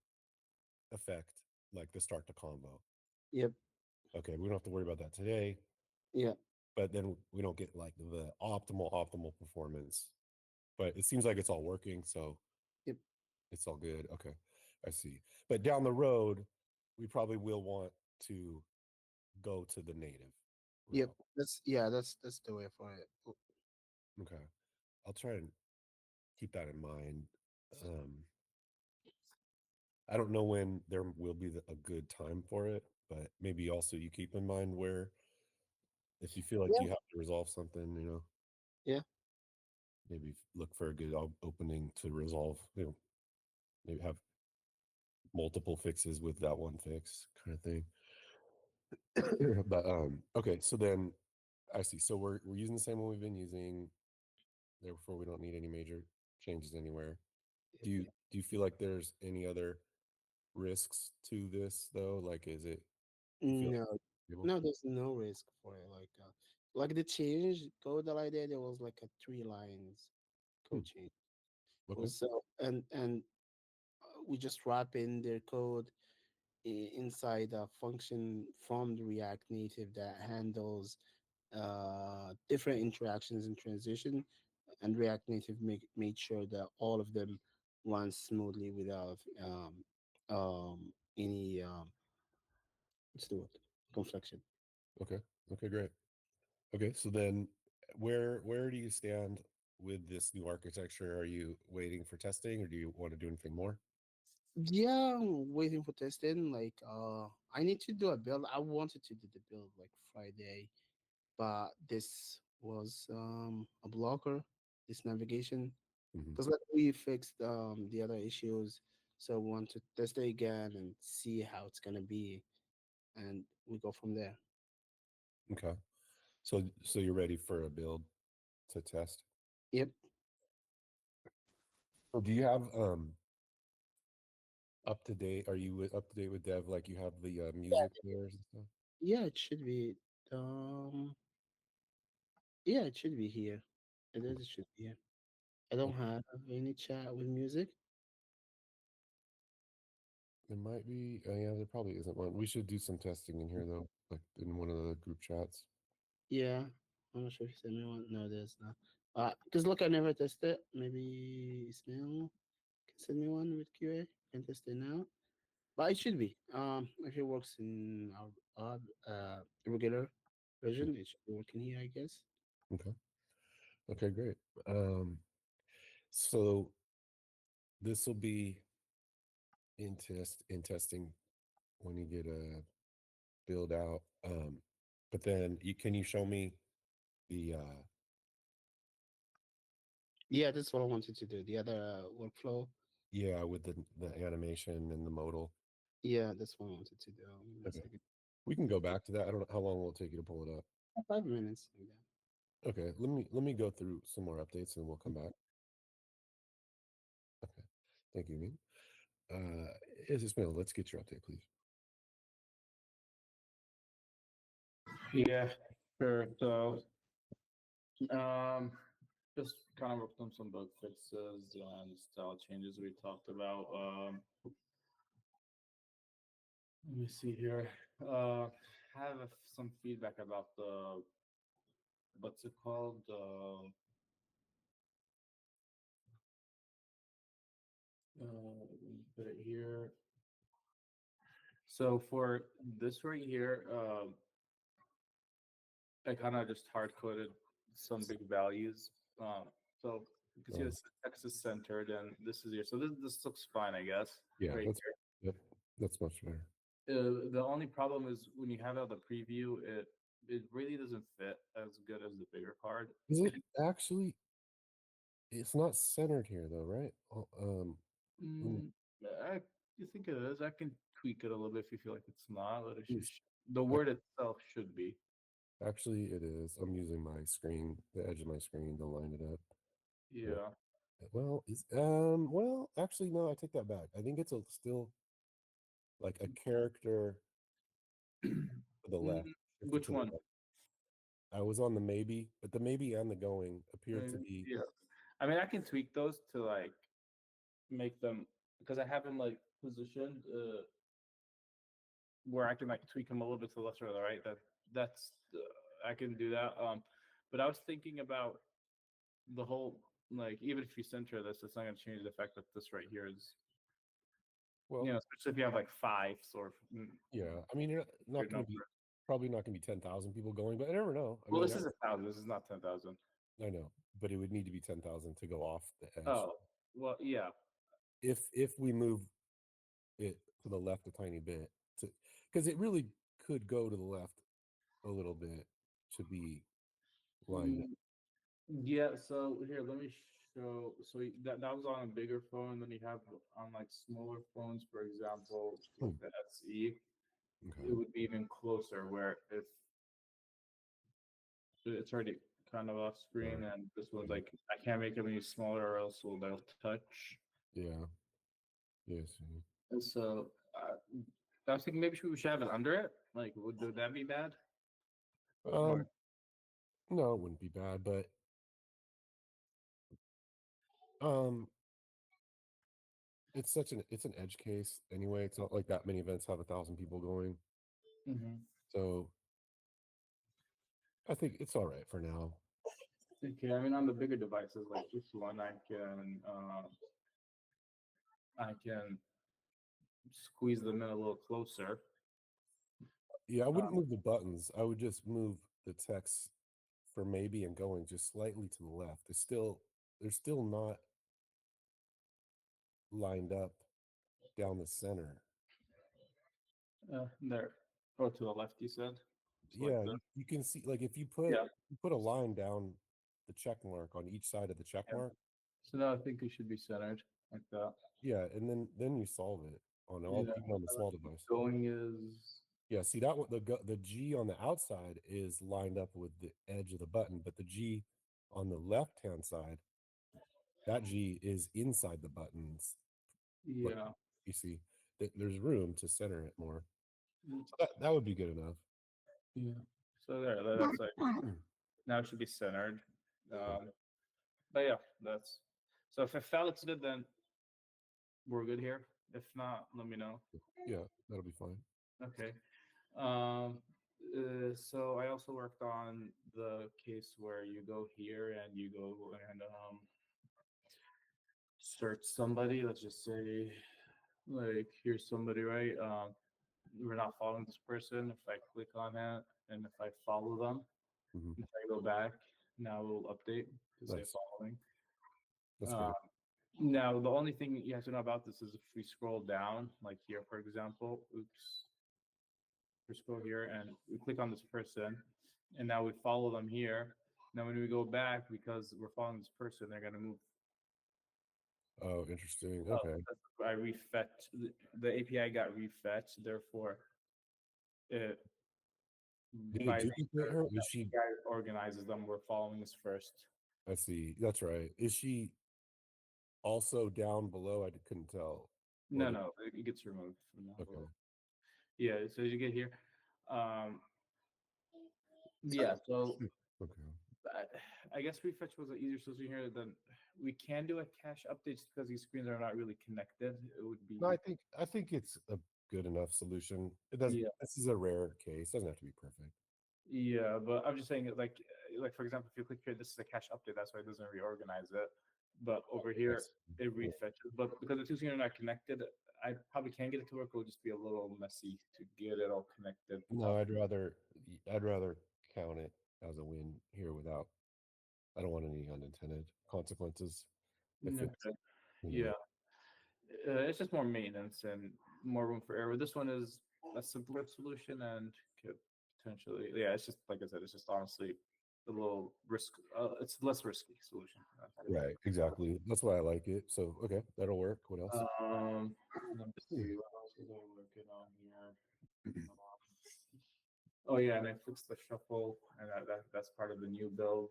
affect like the start to combo. Yep. Okay, we don't have to worry about that today, Yeah. but then we don't get like the optimal performance. But it seems like it's all working, so Yep. it's all good. Okay, I see. But down the road, we probably will want to go to the native Yep. route. That's the way for it. Okay, I'll try and keep that in mind. Um, I don't know when there will be a good time for it, but maybe also you keep in mind where if you feel like Yeah. you have to resolve something, Yeah. maybe look for a good opening to resolve. Maybe have multiple fixes with that one fix kind of thing. But okay, so then I see. So we're using the same one we've been using, therefore we don't need any major changes anywhere. Do you Yep. do you feel like there's any other risks to this though? Like is it you feel No, able? no, there's no risk for it. Like the change code that I did, there was like a 3 lines Hmm, code change. It okay. was so and we just wrap in their code inside a function from the React Native that handles different interactions and transition, and React Native made sure that all of them run smoothly without um, any what's the word, confliction. Okay. Okay, great. Okay, so then where do you stand with this new architecture? Are you waiting for testing or do you want to do anything more? Yeah, I'm waiting for testing. I need to do a build. I wanted to do the build like Friday, but this was a blocker, this navigation. Hmm. Because like we fixed the other issues, so we want to test it again and see how it's gonna be, and we go from there. Okay. So you're ready for a build to test? Yep. So do you have up to date? Are you up to date with dev? Like you have the music players and stuff? Yeah, it should be. Um, yeah, it should be here. It is. It should be here. I don't Okay. have any chat with music. There might be. Yeah, there probably isn't one. We should do some testing in here though, like in one of the group chats. Yeah, I'm not sure if you sent me one. No, there's not. Because look, I never tested. Maybe Ismail can send me one with QA. Can test it now. But it should be. If it works in our regular Mm, version, it should be working here, I guess. okay. Okay, great. Um, so this will be in testing when you get a build out. But then can you show me the Yeah, that's what I wanted to do. The other workflow. yeah with the animation and the modal? Yeah, that's what I wanted to do. Give me a Okay, second. we can go back to that. I don't know how long will it take you to pull it up. 5 minutes. Like that. Okay, let me go through some more updates and we'll come back. Okay, thank you, Min. Ismail, let's get your update, please. Yeah, sure. So, um, just kind of worked on some bug fixes and style changes we talked about. Let me see here. Have some feedback about the what's it called? Let me put it here. So for this right here, I kind of just hard coded some big values. So you can see Oh, this text is centered, and this is here. So this looks fine, I guess. yeah, Right that's yep, that's much better. here. The only problem is when you have it on the preview, it really doesn't fit as good as the bigger card. Is it actually? It's not centered here though, right? Oh, let me Mm, I you think it is? I can tweak it a little bit if you feel like it's not, but it please. the word itself should be. Actually, it is. I'm using my screen, the edge of my screen, to line it up. Yeah. Yeah. Well, well, actually, no, I take that back. I think it's still like a character to the left. shifted Which to the one? left. I was on the maybe, but the maybe and the going appear to Maybe. be. Yeah. I mean, I can tweak those to like make them because I have them like positioned where I can like tweak them a little bit to the left or the right. That's I can do that. But I was thinking about the whole like even if you center this, it's not going to change the fact that this right here is Well, especially if you have like fives or yeah. I mean, you're not weird going to be number. probably not going to be 10,000 people going, but I never know. I Well, mean, this is 1,000. This is not 10,000. I know, but it would need to be 10,000 to go off the edge. Oh, well, yeah. If we move it to the left a tiny bit, to because it really could go to the left a little bit to be lined up. Mm, Yeah, so here, let me show. So that was on a bigger phone. Then you have on like smaller phones, for example, like Hmm. the SE, Okay. it would be even closer. Where if it's already kind of off screen, Right. and this one's Yeah. like I can't make them any smaller, or else they'll touch. Yeah. Yes. And so I was thinking maybe we should have it under it. Like, would that be bad? Or No, it wouldn't be bad, but um, it's an edge case anyway. It's not like that many events have 1,000 people going, Mhm. so I think it's all right for now. Okay, I mean on the bigger devices like this one, I can squeeze them in a little closer. Yeah, I wouldn't Um, move the buttons. I would just move the text for maybe and going just slightly to the left. They're still not lined up down the center. there. Oh, to the left, you said. It's like Yeah, the you can see like if yeah, you put a line down the check mark on each side of the check yeah. mark, So now I think it should be centered like that. yeah, and then you solve it on all Yeah. even on the small device. Going is Yeah, see that one the G on the outside is lined up with the edge of the button, but the G on the left hand side, that G is inside the buttons. Like yeah. you see, there's room to center it more. Mm, So that would be good enough. yeah. So there, that's like now it should be centered. But yeah, that's so if that looks good, then we're good here. If not, let me know. Yeah, that'll be fine. Okay. So I also worked on the case where you go here and you go and search somebody. Let's just say, like, here's somebody, right? We're not following this person. If I click on it and if I follow them, Hmm. if I go back, now it will update to say Nice. following. That's Uh, great. Now, the only thing you have to know about this is if we scroll down, like here, for example, oops, we scroll here and we click on this person, and now we follow them here. Now, when we go back, because we're following this person, they're going to move. Oh, interesting. Oh, Okay. I refetched the API got refetched, therefore, it Did it by duplicate her? Is she? API organizes them. We're following this first. I see. That's right. Is she also down below? Couldn't tell. No, Or no, it gets removed from that. okay. Yeah, so as you get here, yeah. So Okay. I guess refetch was an easier solution here than we can do a cache update just because these screens are not really connected. It would be No, I think it's a good enough solution. It doesn't. yeah, This is a rare case. Doesn't have to be perfect. yeah. But I'm just saying it like for example, if you click here, this is a cache update. That's why it doesn't reorganize it. But over here, That's it cool. refetches. But because the two screens are not connected, I probably can get it to work. It'll just be a little messy to get it all connected. No, I'd rather count it as a win here without. I don't want any unintended consequences. If it's Okay. you know, Yeah. It's just more maintenance and more room for error. This one is a simpler solution and could potentially, yeah. It's just like I said, it's just honestly a little risk. It's less risky solution. right, exactly. That's why I like it. So okay, that'll work. What else? Let me see what else was I working on here. Oh yeah, and I fixed the shuffle, and that's part of the new build.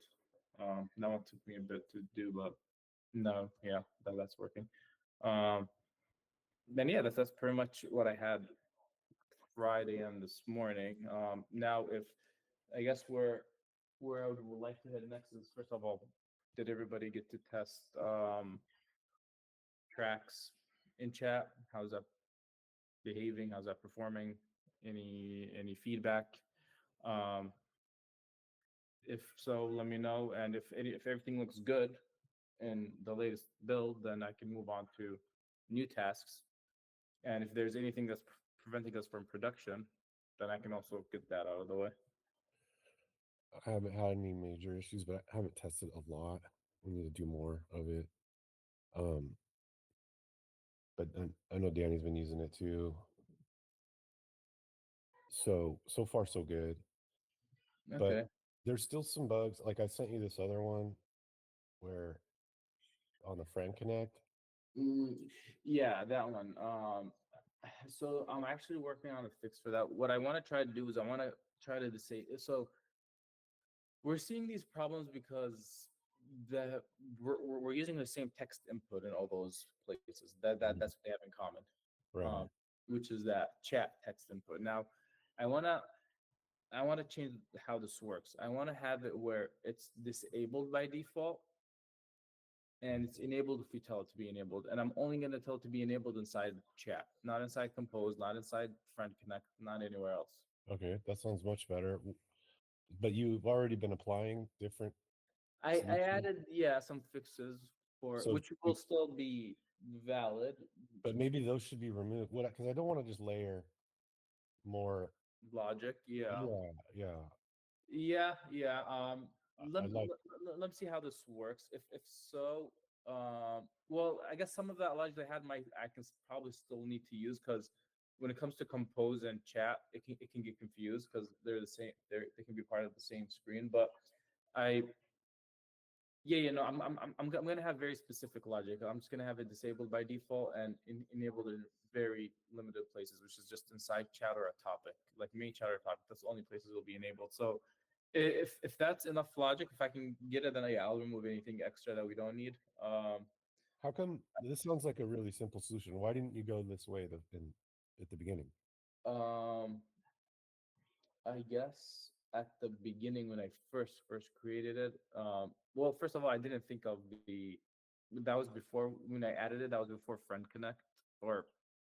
That one took me a bit to do, but No, yeah, that's working. Um, then yeah, that's pretty much what I had Friday and this morning. Now if I guess where I would like to head next is first of all, did everybody get to test tracks in chat? How's that behaving? How's that performing? Any feedback? Um, if so, let me know. And if everything looks good in the latest build, then I can move on to new tasks. And if there's anything that's preventing us from production, then I can also get that out of the way. I haven't had any major issues, but I haven't tested a lot. We need to do more of it. But I know Danny's been using it too. So far so good. Okay. But there's still some bugs. Like I sent you this other one where on the Friend Connect. Mm, yeah, that one. So I'm actually working on a fix for that. What I want to try to do is I want to try to say so we're seeing these problems because the we're using the same text input in all those places. That's what they have in common. Right. Which is that chat text input. Now, I wanna I want to change how this works. I want to have it where it's disabled by default and it's enabled if you tell it to be enabled. And I'm only going to tell it to be enabled inside chat, not inside Compose, not inside Friend Connect, not anywhere else. Okay, that sounds much better. But you've already been applying different I solutions? added, some fixes for So which will still be valid. but maybe those should be removed. What? Because I don't want to just layer more. Logic, yeah. Yeah. Yeah. I like. Let me see how this works. If so, well, I guess some of that logic I can probably still need to use because when it comes to compose and chat, it can get confused because they're the same. They can be part of the same screen. But I no, I'm gonna have very specific logic. I'm just gonna have it disabled by default and enabled in very limited places, which is just inside chat or a topic, like main chat or topic. That's the only places it will be enabled. So if that's enough logic, if I can get it, then yeah, I'll remove anything extra that we don't need. How come this sounds like a really simple solution? Why didn't you go this way at the beginning? Um, I guess at the beginning when I first created it, well, first of all, I didn't think of that was before when I added it. That was before Friend Connect, or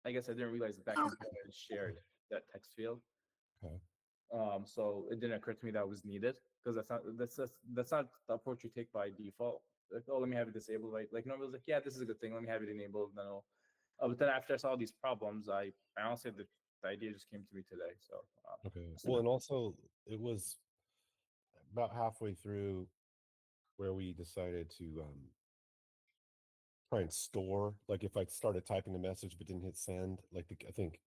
I guess I didn't realize back in I shared that text field. Okay. So it didn't occur to me that was needed because that's not the approach you take by default. Like, oh, let me have it disabled. Like normally, it's like, yeah, this is a good thing. Let me have it enabled. And then but then after I saw these problems, I honestly the idea just came to me today. So Okay. Well, and also it was about halfway through where we decided to try and store. Like if I started typing a message but didn't hit send, like I think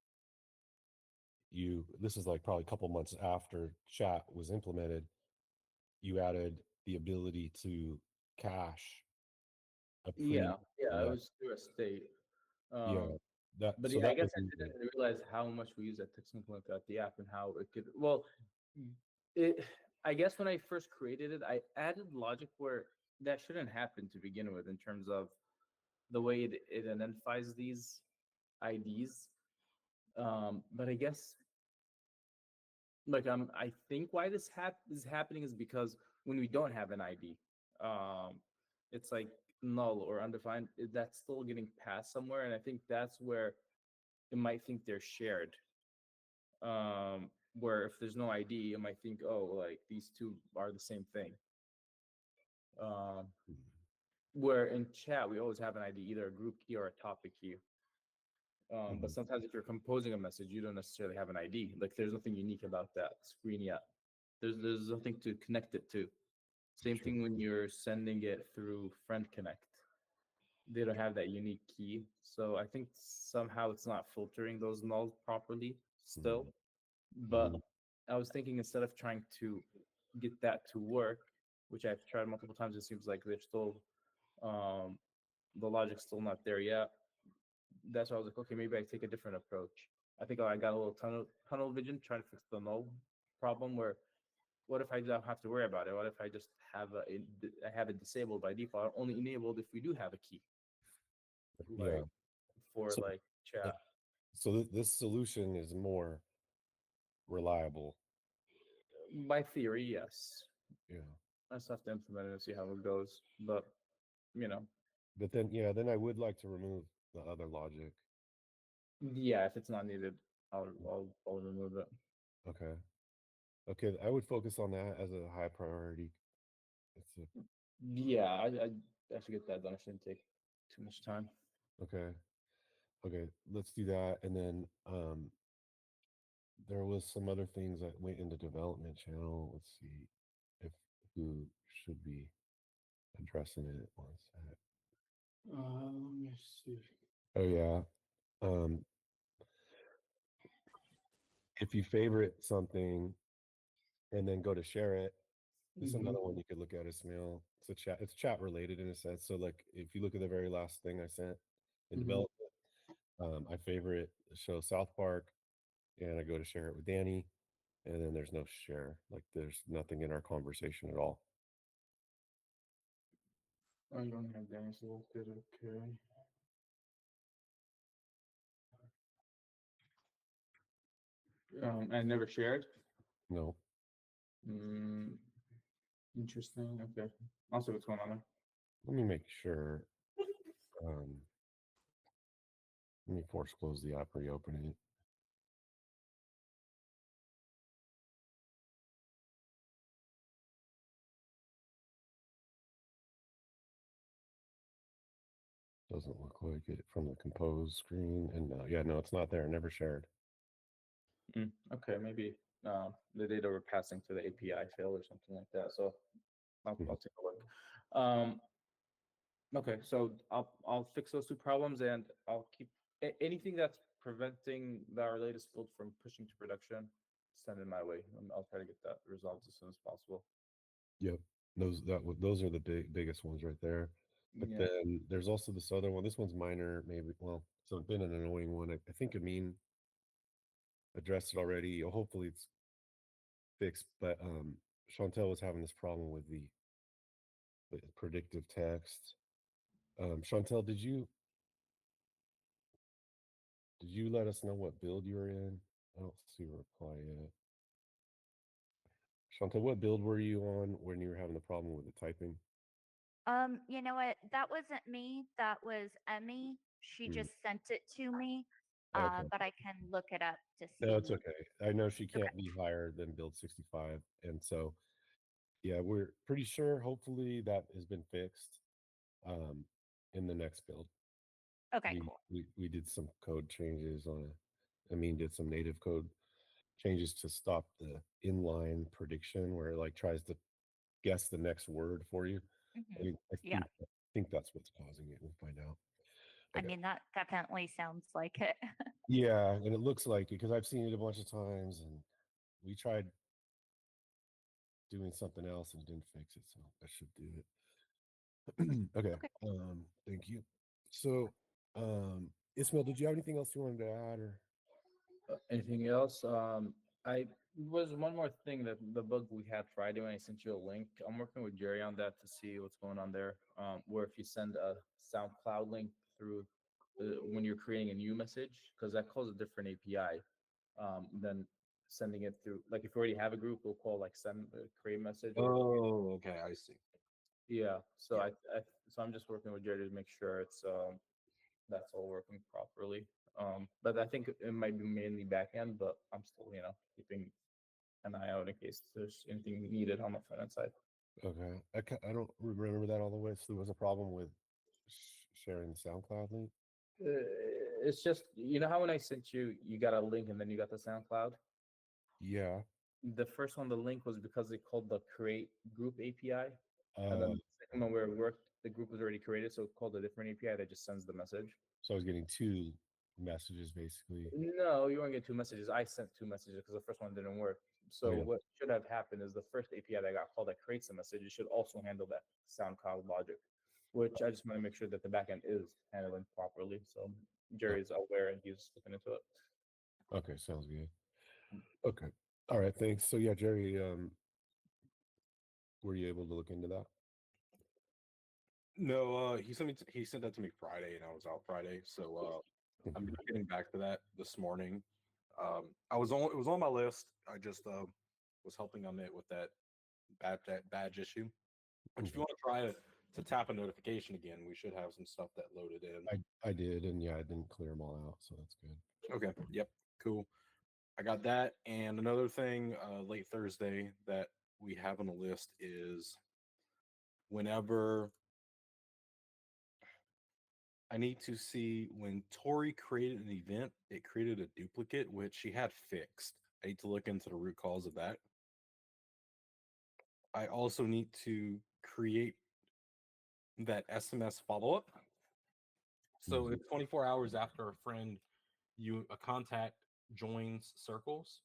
this is like probably a couple months after chat was implemented, you added the ability to cache a yeah, it yeah, was through a state. yeah, that But so yeah, I that guess was I didn't realize how much we use that text component throughout the app and how it could. Well, it. I guess when I first created it, I added logic where that shouldn't happen to begin with in terms of the way it identifies these IDs. But I guess I think why this is happening is because when we don't have an ID, it's like null or undefined. That's still getting passed somewhere, and I think that's where it might think they're shared. Where if there's no ID, it might think, oh, like these two are the same thing. Where in chat we always have an ID, either a group key or a topic key. But sometimes if you're composing a message, you don't necessarily have an ID. Like there's nothing unique about that screen yet. There's nothing to connect it to. Same thing when you're sending it through Friend Connect. They don't have that unique key. So I think somehow it's not filtering those nulls properly still. But I was thinking instead of trying to get that to work, which I've tried multiple times, it seems like they're still the logic's still not there yet. That's why I was like, okay, maybe I take a different approach. I think I got a little tunnel vision trying to fix the null problem where what if I don't have to worry about it? What if I just have I have it disabled by default, only enabled if we do have a key, Yeah. like for So, like uh, chat. this solution is more reliable. By theory, yes. Yeah. I just have to implement it and see how it goes. But you know, But then, yeah, then I would like to remove the other logic. yeah, if it's not needed, I'll remove it. Okay. Okay. I would focus on that as a high priority. It's Yeah, I should get that done. It shouldn't take too much time. okay. Okay. Let's do that. And then there was some other things that went in the development channel. Let's see if who should be addressing it. One sec. Let me see. Oh yeah. Um, if you favorite something and then go to share it, this is Mhm. another one you could look at, Ismail. It's a chat. It's chat related in a sense. So like, if you look at the very last thing I sent in Mhm. development, I favorite the show South Park, and I go to share it with Danny, and then there's no share. Like, there's nothing in our conversation at all. I don't have Danny selected. Okay. I never shared. No. Mm, interesting. Okay. I'll see what's going on there. Let me make sure. Um, Let me force close the app, reopen it. Doesn't look like it from the compose screen. And no, yeah, no, it's not there. Never shared. Okay, maybe the data we're passing to the API failed or something like that. So I'll take a look. Okay, so I'll fix those two problems and I'll keep anything that's preventing our latest build from pushing to production. Send it my way, and I'll try to get that resolved as soon as possible. Yep. Those are the biggest ones right there. But Yeah. then there's also this other one. This one's minor, maybe. Well, so it's been an annoying one. I think Amin addressed it already. Hopefully it's fixed. But Chantel was having this problem with the predictive text. Chantel, did you let us know what build you were in? I don't see a reply yet. Chantel, what build were you on when you were having the problem with the typing? You know what? That wasn't me. That was Emmy. She Mm, just sent it to me. okay. But I can look it up to No, it's see. okay. I know she Okay. can't be higher than build 65. And so, yeah, we're pretty sure, hopefully, that has been fixed um, in the next build. Okay, We, cool. we did some code changes on I mean, did some native code changes to stop the inline prediction where it like tries to guess the next word for you. I Hmm. mean, Yeah. I think that's what's causing it. We'll find out. I Okay. mean, that definitely sounds like it. Yeah, and it looks like it because I've seen it a bunch of times, and we tried doing something else and didn't fix it, so I should do it. Okay. Okay. Thank you. So, Ismail, did you have anything else you wanted to add, or? Anything else? I was one more thing that the bug we had Friday when I sent you a link. I'm working with Jerry on that to see what's going on there. Where if you send a SoundCloud link through when you're creating a new message, because that calls a different API than sending it through. Like if you already have a group, we'll call like send create message. Oh, okay, I see. Yeah. So Yeah. so I'm just working with Jerry to make sure it's that's all working properly. But I think it might be mainly back end, but I'm still, keeping an eye out in case there's anything needed on the front end side. Okay. I don't remember that all the way. So there was a problem with sharing the SoundCloud link. It's just, how when I sent you, you got a link and then you got the SoundCloud. Yeah. The first one, the link was because they called the create group API. And then Uh, the second one where it worked, the group was already created. So it called a different API that just sends the message. so I was getting two messages basically. No, you weren't getting two messages. I sent two messages because the first one didn't work. Oh So yeah. what should have happened is the first API that got called that creates the message, it should also handle that SoundCloud logic, which I just want to make sure that the backend is handling properly. So Jerry's aware and he's looking into it. Okay. Sounds good. Okay. All right. Thanks. So yeah, Jerry. Were you able to look into that? No, he sent that to me Friday, and I was out Friday, so I'm just getting back to that this morning. It was on my list. I just was helping on it with that badge issue. But if you want to try to tap a notification again, we should have some stuff that loaded in. I did, and yeah, I didn't clear them all out, so that's good. Okay. Yep. Cool. I got that. And another thing, late Thursday that we have on the list is whenever I need to see when Tori created an event, it created a duplicate, which she had fixed. I need to look into the root cause of that. I also need to create that SMS follow up. So if 24 hours after a contact joins Circles,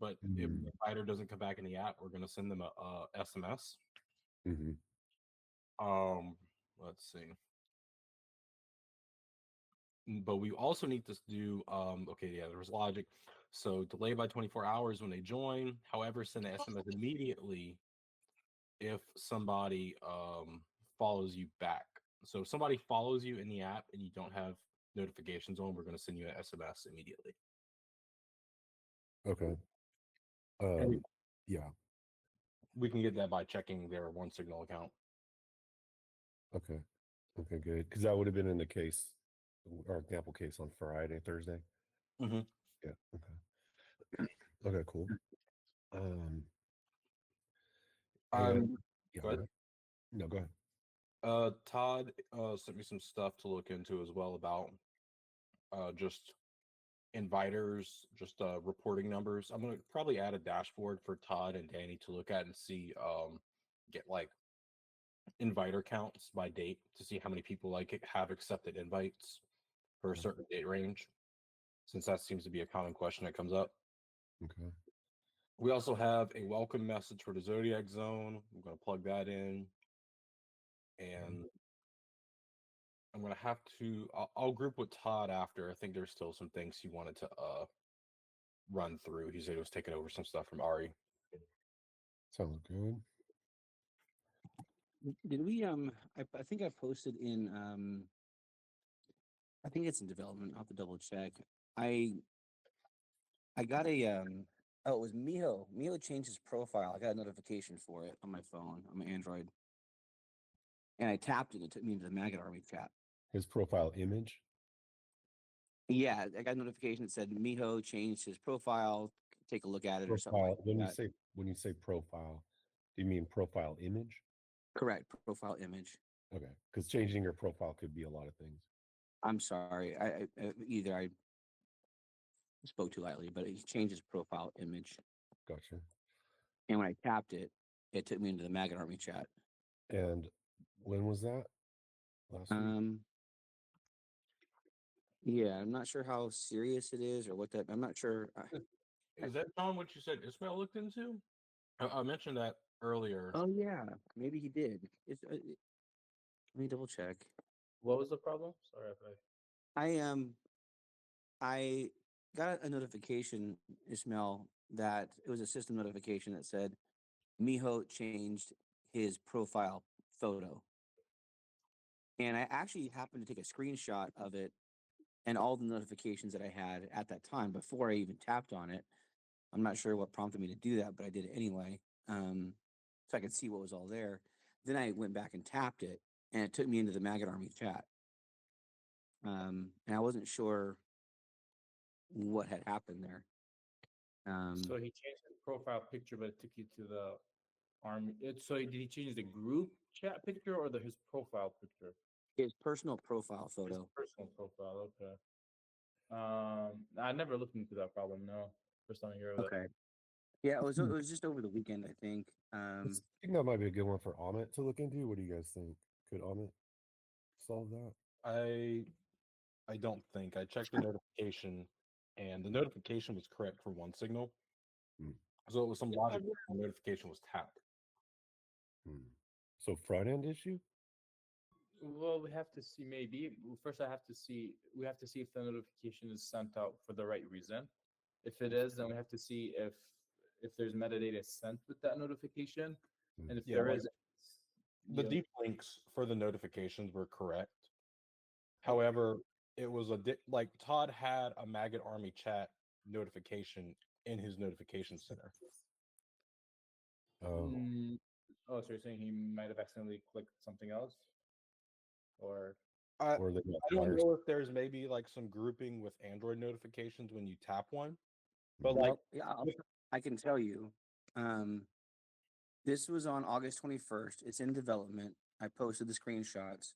but if the provider doesn't come back in the app, we're going to send them a SMS. Let's see. But we also need to do there's logic. So delay by 24 hours when they join. However, send an SMS immediately if somebody follows you back. So if somebody follows you in the app and you don't have notifications on, we're going to send you an SMS immediately. Okay. Yeah. We can get that by checking their One Signal account. Okay. Okay, good. Because that would have been in the case, our example case on Thursday. Mm-hmm. Yeah. Okay. Okay, cool. Yeah. Go ahead. No, go ahead. Todd sent me some stuff to look into as well about just inviters, just reporting numbers. I'm gonna probably add a dashboard for Todd and Danny to look at and see, get like inviter counts by date to see how many people have accepted invites for a certain date range, since that seems to be a common question that comes up. Okay. We also have a welcome message for the Zodiac Zone. I'm going to plug that in, and I'm going to have to. I'll group with Todd after. I think there's still some things he wanted to run through. He said he was taking over some stuff from Ari. Sounds good. Did we I think I posted in I think it's in development. I'll have to double check. I got a oh, it was Miho. Miho changed his profile. I got a notification for it on my phone, on my Android. And I tapped it, it took me into the Maggot Army chat. His profile image. Yeah, I got a notification that said Miho changed his profile. Take a look at it or something. Profile. Like When you say profile, do you mean profile image? correct, profile image. Okay, because changing your profile could be a lot of things. I'm sorry. I either I spoke too lightly, but he changed his profile image. Gotcha. And when I tapped it, it took me into the Maggot Army chat. And when was that? Last week? Yeah, I'm not sure how serious it is or what that. I'm not sure. Is that John? What you said Ismail looked into? I mentioned that earlier. Oh yeah, maybe he did. Let me double check. What was the problem? Sorry if I got a notification, Ismail, that it was a system notification that said Miho changed his profile photo. And I actually happened to take a screenshot of it and all the notifications that I had at that time before I even tapped on it. I'm not sure what prompted me to do that, but I did it anyway. So I could see what was all there. Then I went back and tapped it, and it took me into the Maggot Army chat. And I wasn't sure what had happened there. So he changed his profile picture, but it took you to the army. So did he change the group chat picture or his profile picture? His personal profile His photo. personal profile. Okay. I never looked into that problem. No, first time I hear of it. Okay. Yeah, it was just over the weekend, I think. I think that might be a good one for Amit to look into. What do you guys think? Could Amit solve that? I don't think. I checked the notification, and the notification was correct for One Signal. So it was some logic. The notification was tapped. So front end issue? Well, we have to see. Maybe first, we have to see if the notification is sent out for the right reason. If it is, then we have to see if there's metadata sent with that notification. And if Yeah, there like, is, the yeah. deep links for the notifications were correct. However, it was like Todd had a Maggot Army chat notification in his notification center. Oh, Oh, so you're saying he might have accidentally clicked something else, or I, or they got I don't wires. know if there's maybe like some grouping with Android notifications when you tap one, but like Well, yeah, I can tell you. This was on August 21st. It's in development. I posted the screenshots.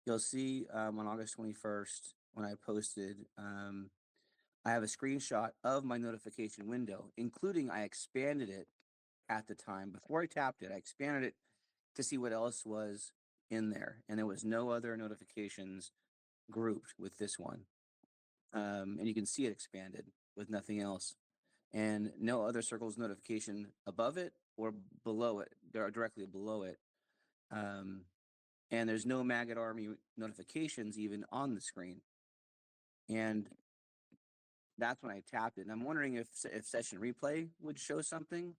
You'll see on August 21st when I posted, I have a screenshot of my notification window, including I expanded it at the time. Before I tapped it, I expanded it to see what else was in there. And there was no other notifications grouped with this one. And you can see it expanded with nothing else. And no other Circles notification above it or below it, directly below it. And there's no Maggot Army notifications even on the screen. And that's when I tapped it. And I'm wondering if session replay would show something.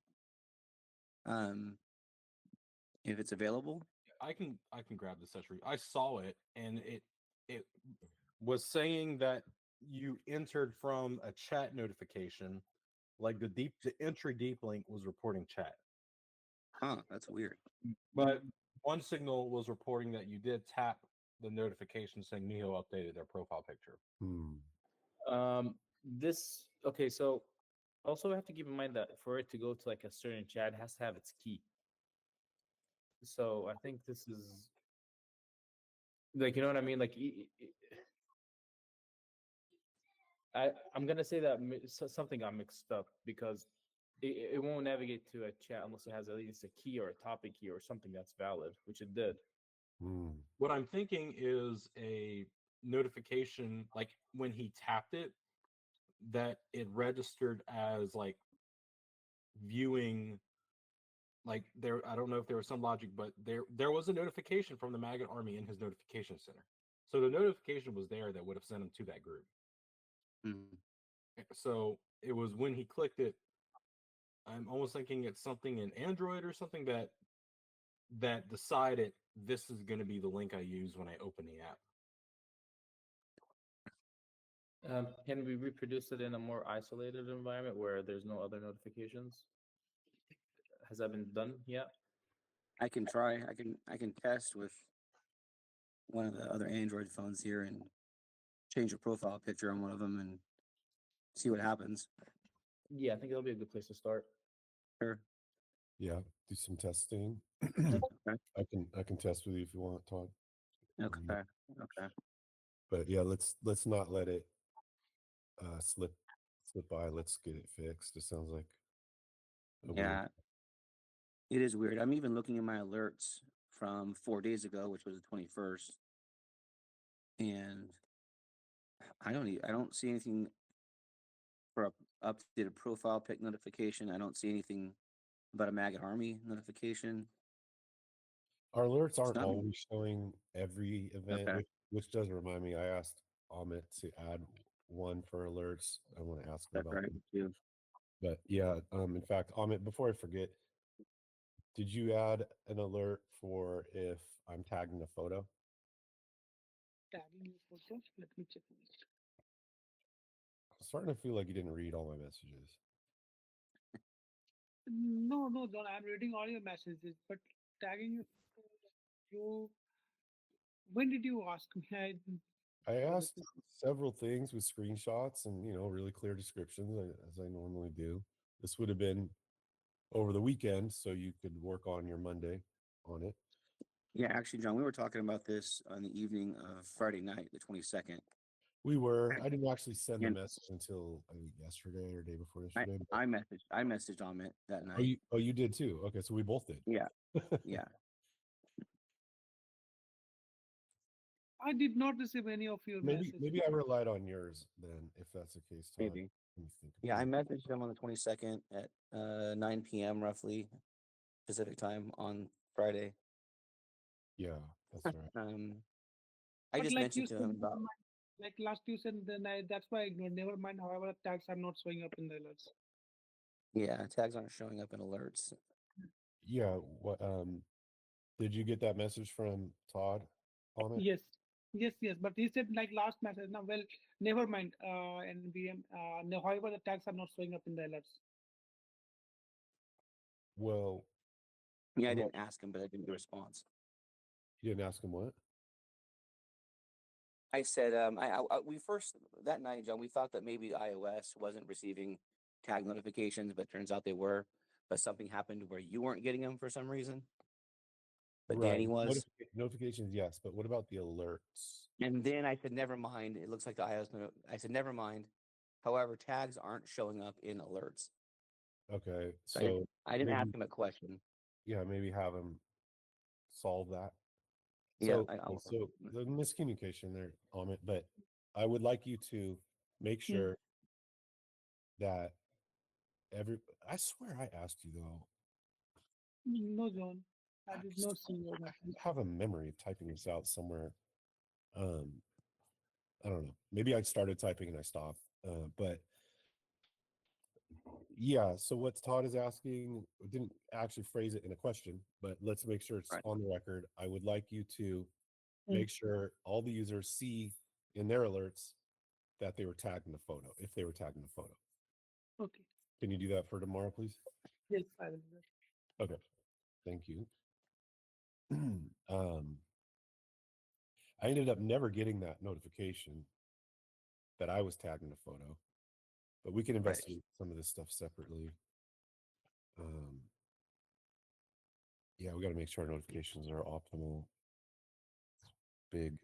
If it's available. I can grab the session. I saw it, and it was saying that you entered from a chat notification, like the entry deep link was reporting chat, Huh, that's weird. but one signal was reporting that you did tap the notification saying Miho updated their profile picture. this okay. So also we have to keep in mind that for it to go to like a certain chat, it has to have its key. So I think this is like, you know what I mean? Like, I'm gonna say that something got mixed up because it won't navigate to a chat unless it has at least a key or a topic key or something that's valid, which it did. What I'm thinking is a notification, like when he tapped it, that it registered as like viewing. Like there, I don't know if there was some logic, but there was a notification from the Maggot Army in his notification center. So the notification was there that would have sent him to that group. So it was when he clicked it. I'm almost thinking it's something in Android or something that decided this is going to be the link I use when I open the app. Can we reproduce it in a more isolated environment where there's no other notifications? Has that been done yet? I can try. I can test with one of the other Android phones here and change the profile picture on one of them and see what happens. Yeah, I think that'll be a good place to start. Sure. Yeah, do some testing. Okay. I can test with you if you want, Todd. Okay. Okay. But yeah, let's not let it slip by. Let's get it fixed. It sounds like a weird- Yeah. It is weird. I'm even looking at my alerts from 4 days ago, which was the 21st, and I don't see anything for a updated profile pic notification. I don't see anything about a Maggot Army notification. Our alerts aren't not- always showing every event, Okay. which does remind me. I asked Amit to add one for alerts. I want to ask him That's about right. that. Too. But yeah, in fact, Amit, before I forget, did you add an alert for if I'm tagging a photo? Tagging your photos. Let me check this. I'm starting to feel like you didn't read all my messages. No, Don. I'm reading all your messages, but tagging you. When did you ask me? I Oh, asked several things with screenshots and really clear descriptions as I normally do. This would have been over the weekend, so you could work on your Monday on it. Yeah, actually, John, we were talking about this on the evening of Friday night, the 22nd. We were. I didn't actually send the And- message until I think yesterday or day before I, yesterday. I messaged on it that Oh, night. you did too. Okay, so we both did. Yeah. Yeah. I did not receive any of your messages. Maybe I relied on yours then, if that's the case. Todd. Maybe. Let me think Yeah, I about it. messaged them on the 22nd at 9 p.m. roughly Pacific time on Friday. Yeah, that's right. I But just like mentioned you to him said, about like last you said, then that's why I ignored. Never mind. However, tags are not showing up in the alerts. tags aren't showing up in alerts. Yeah. What? Did you get that message from Todd on it? Yes, yes. But he said like last message. Now, well, never mind. And VM. No, however, the tags are not showing up in the alerts. Well, Yeah, I what? didn't ask him, but I didn't get a response. You didn't ask him what? I said, we first that night, John, we thought that maybe iOS wasn't receiving tag notifications, but turns out they were. But something happened where you weren't getting them for some reason, but Right. Danny was. Notifications, yes, but what about the alerts? And then I said, never mind. It looks like the iOS. I said, never mind. However, tags aren't showing up in alerts. Okay, So so I didn't maybe, ask him a question. yeah, maybe have him solve that. Yeah, So, I'll. so the miscommunication there, Amit, but I would like you to make Hmm. sure that I swear I asked you though. No, John. I I did just- not see your I message. have a memory of typing this out somewhere. Um, I don't know. Maybe I started typing and I stopped. But yeah, so what Todd is asking didn't actually phrase it in a question, but let's make sure it's Right. on the record. I would like you to Hmm. make sure all the users see in their alerts that they were tagged in the photo, if they were tagged in the photo. Okay. Can you do that for tomorrow, please? Yes, I will do that. Okay, thank you. um, I ended up never getting that notification that I was tagged in a photo, but we can Right. investigate some of this stuff separately. Um, yeah, we got to make sure our notifications are optimal. Big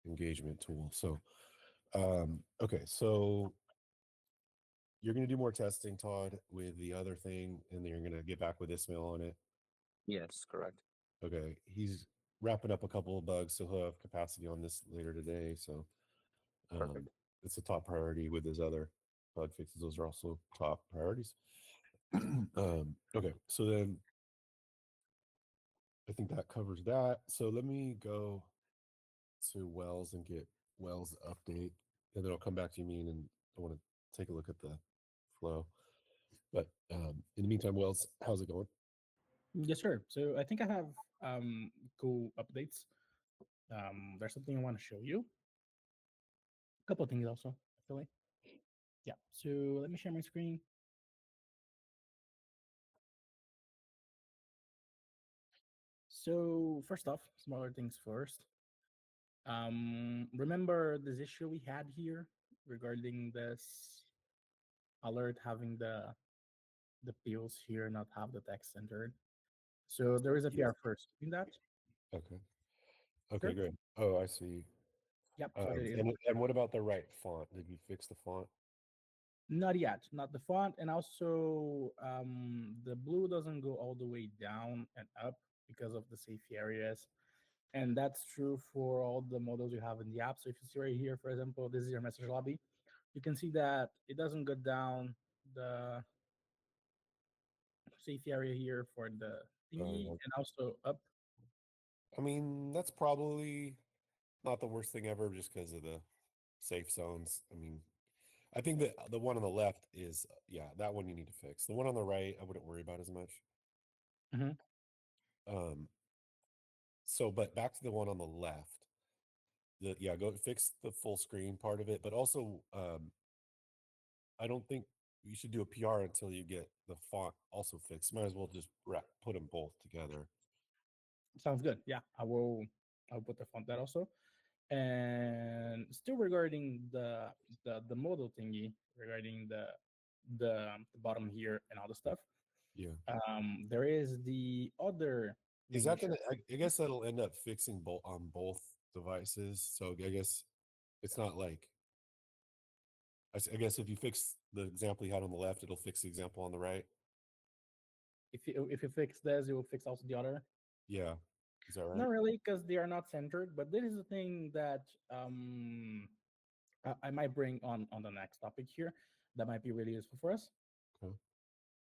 engagement tool. So, okay, so you're going to do more testing, Todd, with the other thing, and then you're going to get back with Ismail on it. Yes, correct. Okay, he's wrapping up a couple of bugs, so he'll have capacity on this later today. So, Perfect. it's a top priority with his other bug fixes. Those are also top priorities. Okay, so then I think that covers that. So let me go to Wells and get Wells update, and then I'll come back to you, Mean, and I want to take a look at the flow. But in the meantime, Wells, how's it going? Yes, sir. So I think I have cool updates. There's something I want to show you. A couple of things also, actually. Yeah. So let me share my screen. So first off, some other things first. Remember this issue we had here regarding this alert having the fields here not have the text entered. So there is a Yes. PR first in that. Okay. Okay, Sure. good. Oh, I see. Yep. So there is And what about the right font? Did you fix the font? not yet, not the font, and also the blue doesn't go all the way down and up because of the safety areas, and that's true for all the models you have in the app. So if you see right here, for example, this is your message lobby, you can see that it doesn't go down the safety area here for the thingy, Uh, and also up. I mean, that's probably not the worst thing ever, just because of the safe zones. I mean, I think that the one on the left is, yeah, that one you need to fix. The one on the right, I wouldn't worry about as much. Mhm. Um, so, but back to the one on the left. Yeah, go fix the full screen part of it, but also, I don't think you should do a PR until you get the font also fixed. Might as well just put them both together. Sounds good. Yeah, I'll put the font that also. And still regarding the model thingy, regarding the bottom here and all the stuff, Yeah. there is the other Is main that issue. gonna? I guess that'll end up fixing both on both devices. So I guess it's not like. I guess if you fix the example you had on the left, it'll fix the example on the right. If you fix this, you will fix also the other. Yeah. Is that right? Not really, because they are not centered. But this is the thing that I might bring on the next topic here. That might be really useful for us. Okay.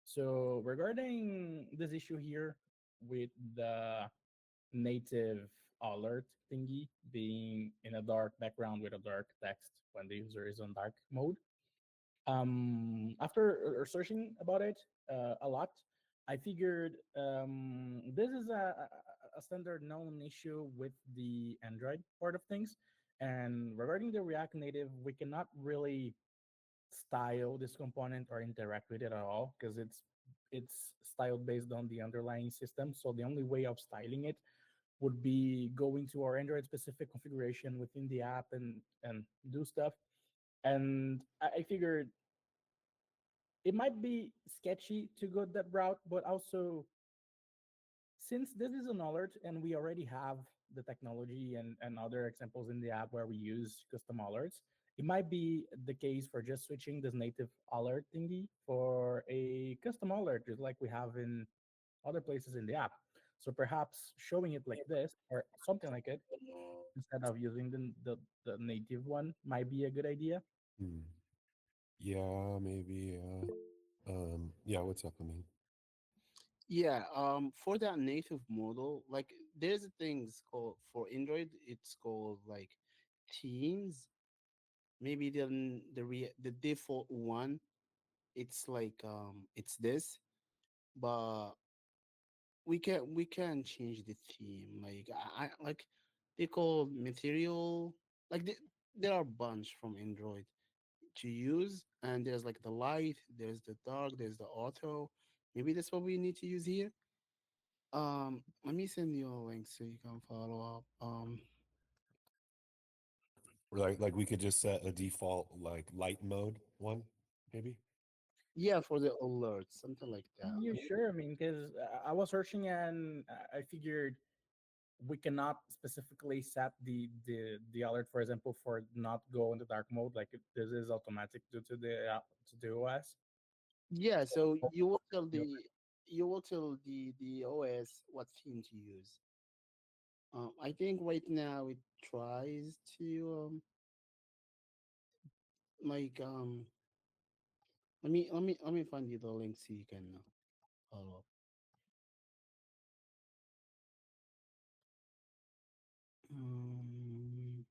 So regarding this issue here with the native alert thingy being in a dark background with a dark text when the user is on dark mode. After searching about it a lot, I figured this is a standard known issue with the Android part of things. And regarding the React Native, we cannot really style this component or interact with it at all because it's styled based on the underlying system. So the only way of styling it would be going to our Android specific configuration within the app and do stuff. And I figured it might be sketchy to go that route, but also since this is an alert and we already have the technology and other examples in the app where we use custom alerts, it might be the case for just switching this native alert thingy for a custom alert, just like we have in other places in the app. So perhaps showing it like this or something like it instead of using the native one might be a good idea. Hmm. Yeah, maybe. Yeah. What's up? I mean, Yeah, for that native model, like there's things called for Android, it's called like themes. Maybe the default one, it's like it's this, but we can change the theme. Like I like they call material like there are a bunch from Android to use, and there's like the light, there's the dark, there's the auto. Maybe that's what we need to use here. Let me send you a link so you can follow up. like we could just set a default like light mode one, maybe. Yeah, for the alerts, something like that. You sure? I mean, because I was searching and I figured we cannot specifically set the alert, for example, for not go into dark mode. Like this is automatic due to the OS. Yeah, so Yep. you will tell the OS what theme to use. I think right now it tries to like let me find you the link so you can follow up. Um,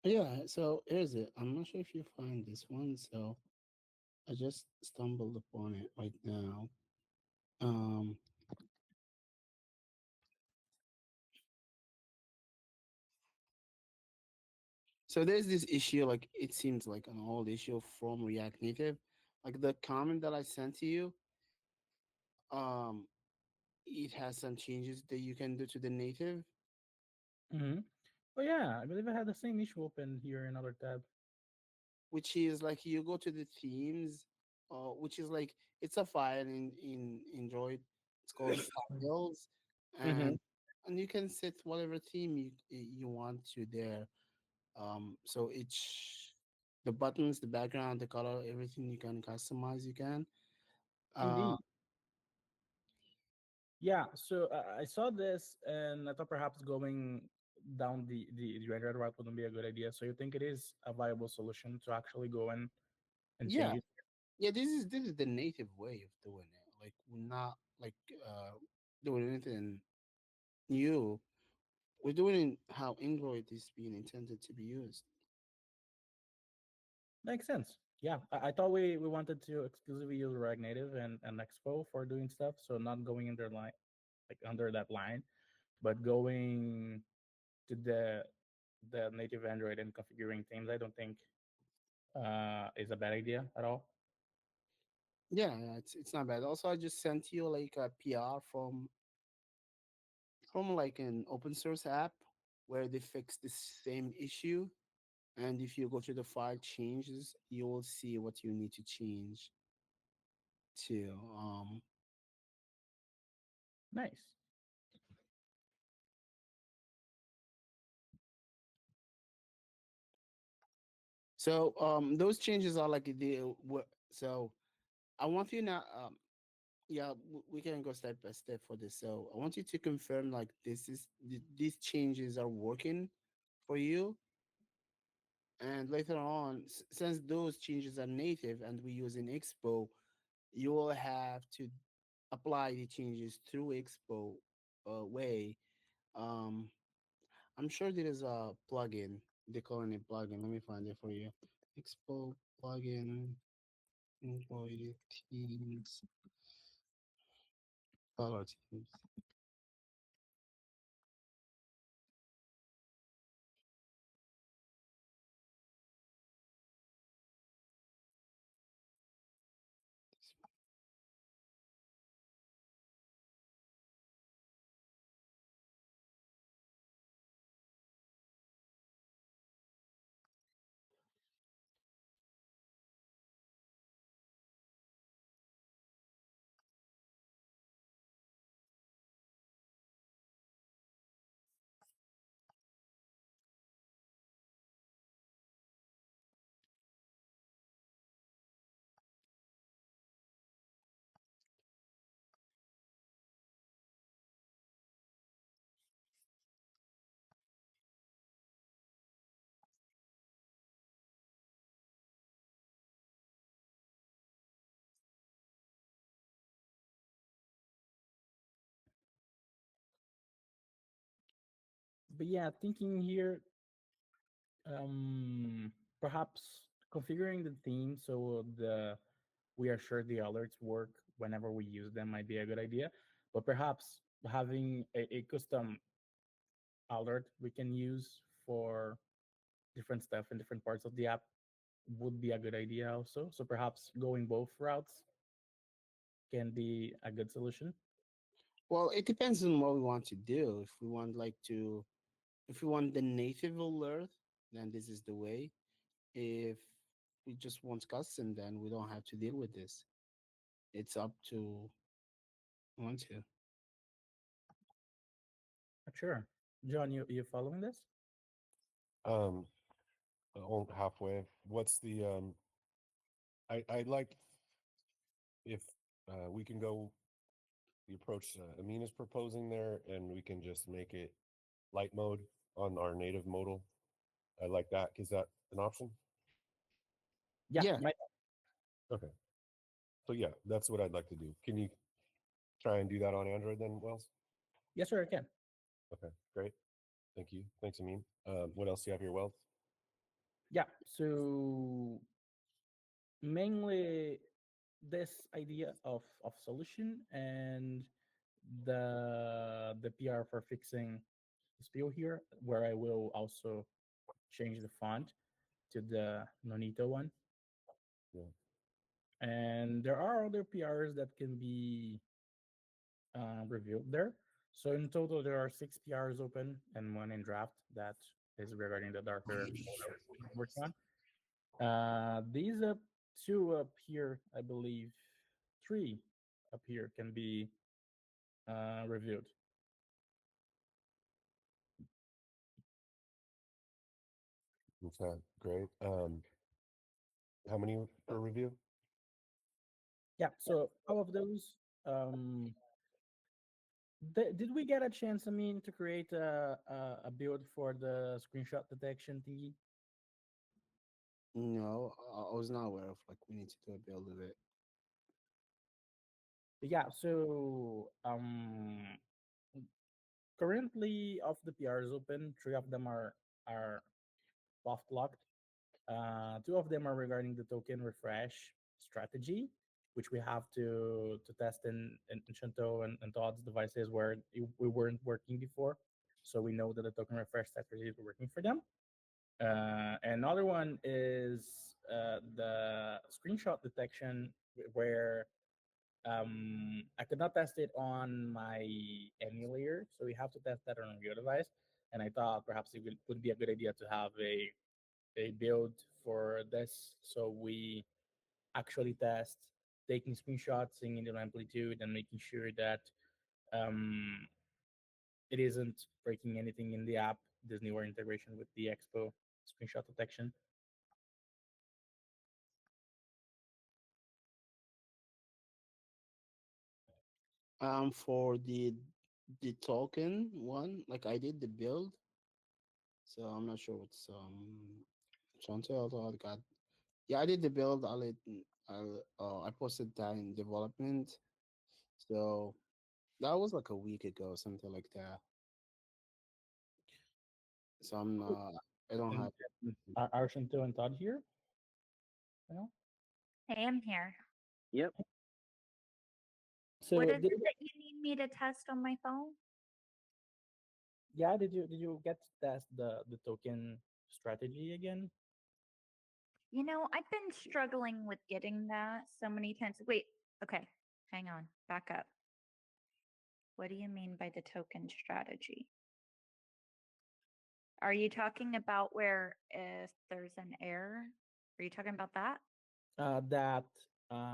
yeah, so here's it. I'm not sure if you find this one, so I just stumbled upon it right now. Um, so there's this issue, like it seems like an old issue from React Native. Like the comment that I sent to you, um, it has some changes that you can do to the native, Mm-hmm. Oh yeah, I believe I had the same issue open here in another tab. which is like you go to the themes, which is like it's a file in Android. It's called files, Mm-hmm. and you can set whatever theme you want to there. So each the buttons, the background, the color, everything you can customize. You can. Uh, Indeed. Yeah. So I saw this and I thought perhaps going down the Android route wouldn't be a good idea. So you think it is a viable solution to actually go in and yeah, change it? yeah. This is the native way of doing it. Like we're not like doing anything new. We're doing it how Android is being intended to be used. Makes sense. Yeah, I thought we wanted to exclusively use React Native and Expo for doing stuff, so not going under line like under that line, but going to the native Android and configuring themes. I don't think is a bad idea at all. Yeah, yeah, it's not bad. Also, I just sent you like a PR from like an open source app where they fixed the same issue. And if you go to the file changes, you will see what you need to change to. Nice. So those changes are like so I want you now. Yeah, we can go step by step for this. So I want you to confirm like these changes are working for you. And later on, since those changes are native and we use in Expo, you will have to apply the changes through Expo way. Um, I'm sure there is a plugin. They call it a plugin. Let me find it for you. Expo plugin, employee teams, color teams. But yeah, thinking here, perhaps configuring the theme so the we are sure the alerts work whenever we use them might be a good idea. But perhaps having a custom alert we can use for different stuff in different parts of the app would be a good idea also. So perhaps going both routes can be a good solution. Well, it depends on what we want to do. If we want the native alert, then this is the way. If we just want custom, then we don't have to deal with this. It's up to want to. Sure. John, you following this? Um, halfway. What's the I like if we can go the approach Amin is proposing there, and we can just make it light mode on our native modal. I like that. Is that an option? Yeah, Yeah. Okay. So yeah, that's what I'd like to do. Can you try and do that on Android then, Wells? yes, sir, I can. Okay, great. Thank you. Thanks, Amin. What else do you have here, Wells? Yeah. So mainly this idea of solution and the PR for fixing the spiel here, where I will also change the font to the Nonito one. Yeah. And there are other PRs that can be reviewed there. So in total, there are 6 PRs open and one in draft that is regarding the darker mode I'm working on. These two up here, I believe, 3 up here can be reviewed. Okay, great. How many for review? Yeah. So all of those. Um, did we get a chance, I mean, to create a build for the screenshot detection thingy? No, I was not aware of like we need to do a build of it. Yeah. So currently of the PRs open, 3 of them are soft locked. 2 of them are regarding the token refresh strategy, which we have to test in Shanto and Todd's devices where we weren't working before. So we know that the token refresh strategy is working for them. Another one is the screenshot detection, where I could not test it on my emulator, so we have to test that on your device. And I thought perhaps it would be a good idea to have a build for this, so we actually test taking screenshots, seeing the amplitude, and making sure that um, it isn't breaking anything in the app. This newer integration with the Expo screenshot detection. For the token one, like I did the build, so I'm not sure what's Chantel, oh God. Yeah, I did the build. I posted that in development. So that was like a week ago, something like that. So I don't And have. are Shinto and Todd here? No? I am here. Yep. So What is did, it that you need me to test on my phone? yeah, did you get to test the token strategy again? You know, I've been struggling with getting that so many times. Wait, okay, hang on, back up. What do you mean by the token strategy? Are you talking about where if there's an error? Are you talking about that? That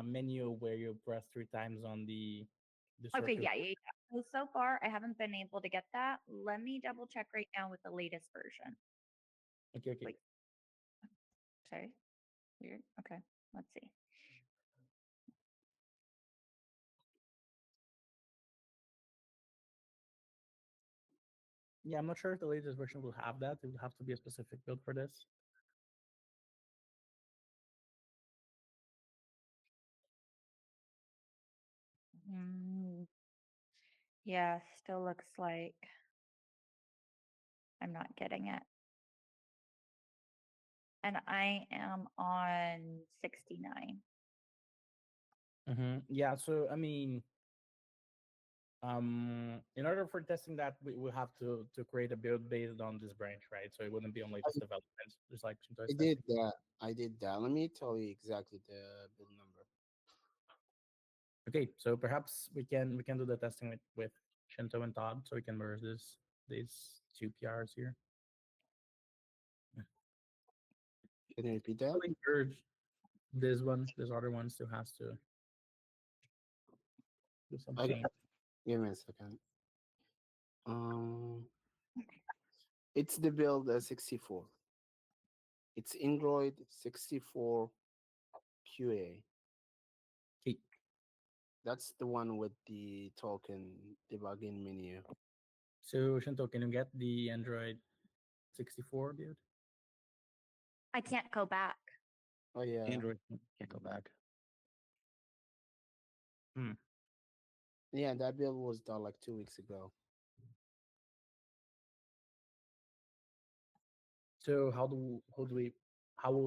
menu where you press 3 times on the Okay, circle. yeah. So far, I haven't been able to get that. Let me double check right now with the latest version. Okay, okay. Wait. Sorry. Weird. Okay, let's see. Yeah, I'm not sure if the latest version will have that. It will have to be a specific build for this. Mm, yeah, still looks like I'm not getting it. And I am on 69. Yeah, so I mean, in order for testing that, we will have to create a build based on this branch, right? So it wouldn't be on latest developments, just like Shinto is I did testing. that. I did that. Let me tell you exactly the build number. Okay, so perhaps we can do the testing with Shinto and Todd, so we can merge these two PRs here. Can you repeat that? Probably merge this other one still has to do some Okay, change. give me a second. Um, it's the build 64. It's Android 64 QA. Okay, That's the one with the token debugging menu. so Shinto, can you get the Android 64 build? I can't go back. Oh yeah. Android can't go back. Yeah, that build was done like 2 weeks ago. So how would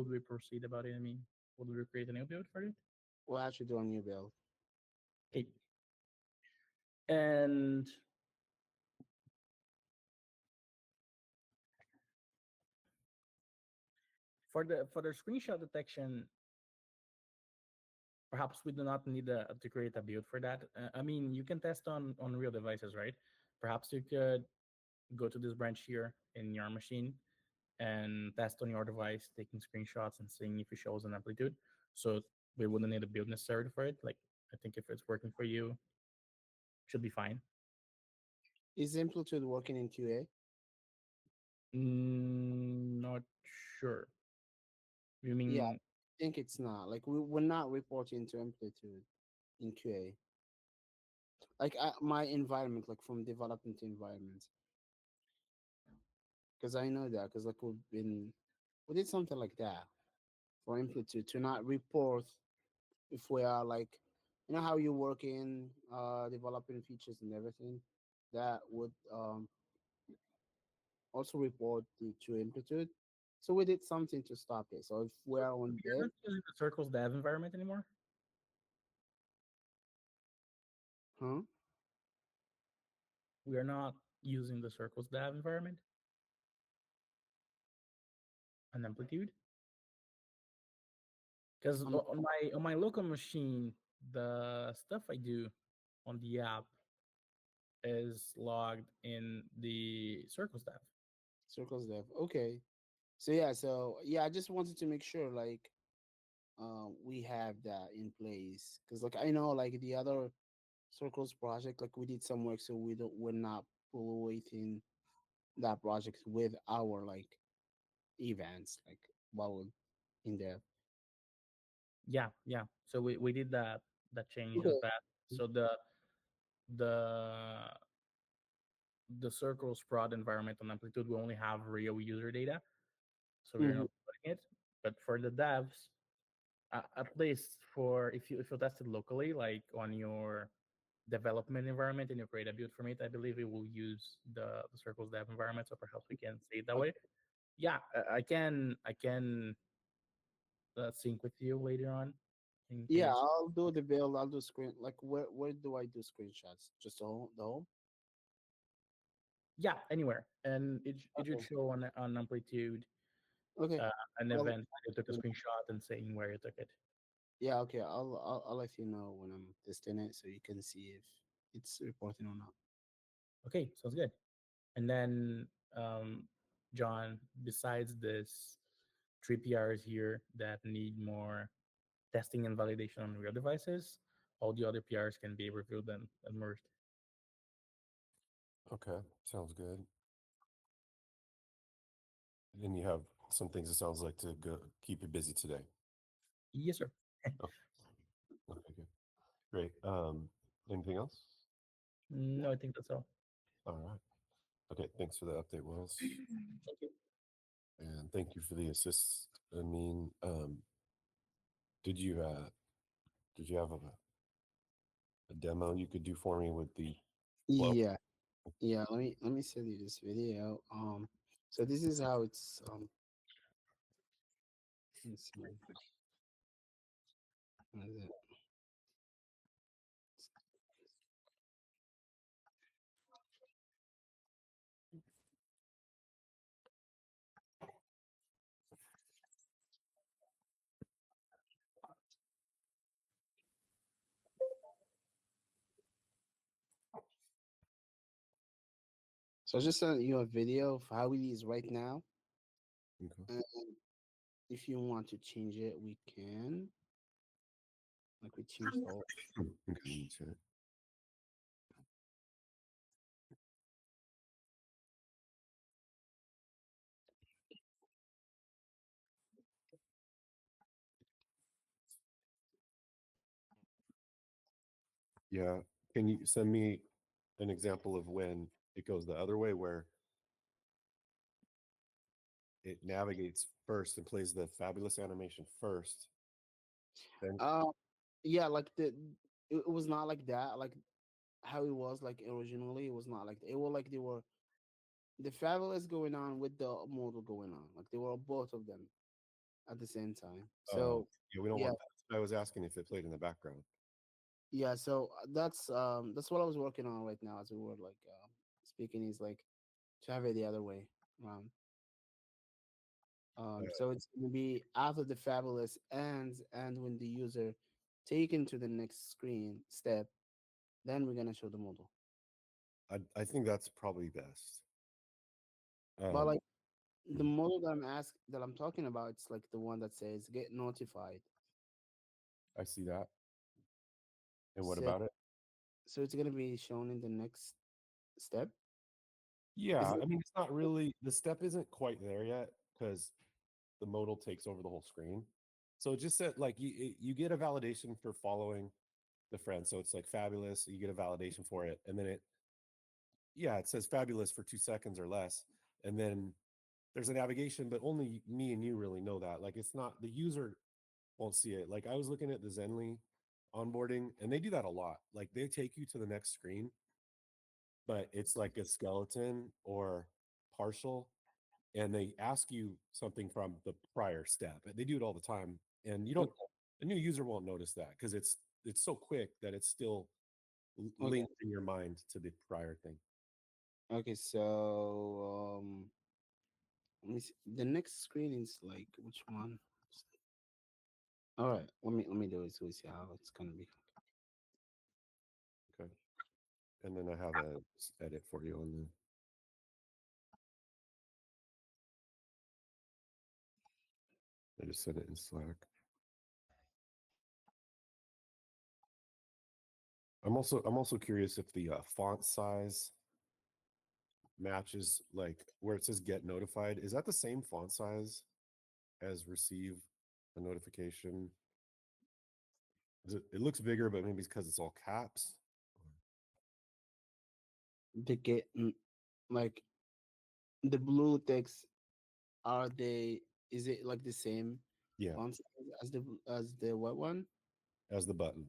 we proceed about it? I mean, would we create a new build for it? We'll actually do a new build. Okay. And for the screenshot detection, perhaps we do not need to create a build for that. I mean, you can test on real devices, right? Perhaps you could go to this branch here in your machine and test on your device, taking screenshots and seeing if it shows an amplitude. So we wouldn't need a build necessarily for it. Like, I think if it's working for you, should be fine. Is Amplitude working in QA? Not sure. You Yeah, mean I think it's not. Like we're not reporting to Amplitude in QA. Like my environment, like from development environment, because I know that because like we did something like that for Amplitude to not report if we are like, you know how you work in developing features and everything, that would also report to Amplitude. So we did something to stop it. So if we're on you're dev, not using the Circles dev environment anymore? huh? We are not using the Circles dev environment and Amplitude. Because Um, on my local machine, the stuff I do on the app is logged in the Circles dev. Circles dev. Okay. So yeah, I just wanted to make sure like we have that in place because like I know like the other Circles project, like we did some work, so we're not waiting that project with our like events like while we're in there. Yeah, yeah. So we did that change in the Okay. past. So the the Circles prod environment on Amplitude will only have real user data. So we're Mhm. not putting it. But for the devs, at least for if you test it locally, like on your development environment and you create a build from it, I believe it will use the Circles dev environment. So perhaps we can say it that way. Yeah, I can sync with you later on in Yeah, case. I'll do the build. I'll do screen. Like, where do I do screenshots? Just the home. Yeah, anywhere, and it should Okay. show on amplitude Okay. an I'll, event you took a screenshot and saying where you took it. yeah. Okay. I'll let you know when I'm testing it, so you can see if it's reporting or not. Okay, sounds good. And then, John, besides this 3 PRs here that need more testing and validation on real devices, all the other PRs can be reviewed and merged. Okay, sounds good. And you have some things it sounds like to go keep you busy today. Yes, sir. Oh, okay, good. Great. Anything else? No, I think that's all. All right. Okay, thanks for the update, Wells. Thank you. And thank you for the assist. I mean, did you have a demo you could do for me with the well? Yeah. Yeah. Let me send you this video. So this is how it's let's see. What is it? So I just sent you a video of how it is right now. Okay. And if you want to change it, we can. Like we changed all. Okay, let me see it. Yeah. Can you send me an example of when it goes the other way, where it navigates first and plays the fabulous animation first? Then Yeah, like it was not like that. Like how it was like originally, it was not like that. It was like they were the fabulous going on with the model going on. Like they were both of them at the same time. So yeah, we don't yeah, want that. I was asking if it played in the background. yeah. So that's what I was working on right now as we were like speaking. Is like to have it the other way around. So it's gonna be after the fabulous ends and when the user taken to the next screen step, then we're gonna show the model. I think that's probably best. But like the mm, model that I'm talking about, it's like the one that says get notified. I see that. And what So, about it? so it's gonna be shown in the next step. Is Yeah, it I mean, it's not really, the step isn't quite there yet because the modal takes over the whole screen. So it just said like you get a validation for following the friend. So it's like fabulous. You get a validation for it, and then it says fabulous for 2 seconds or less, and then there's a navigation, but only me and you really know that. Like it's not the user won't see it. Like I was looking at the Zenly onboarding, and they do that a lot. Like they take you to the next screen, but it's like a skeleton or partial, and they ask you something from the prior step. They do it all the time, and you don't. okay? A new user won't notice that because it's so quick that it's still Okay. linked in your mind to the prior thing. Okay. So let me see. The next screen is like which one? All right. Let me do it so we see how it's gonna be. Okay, and then I have a edit for you on the. I just sent it in Slack. I'm also curious if the font size matches, like where it says get notified. Is that the same font size as receive a notification? It looks bigger, but maybe it's because it's all caps. The get like the blue text, are they? Is it like the same Yeah, font size as the what one? as the button.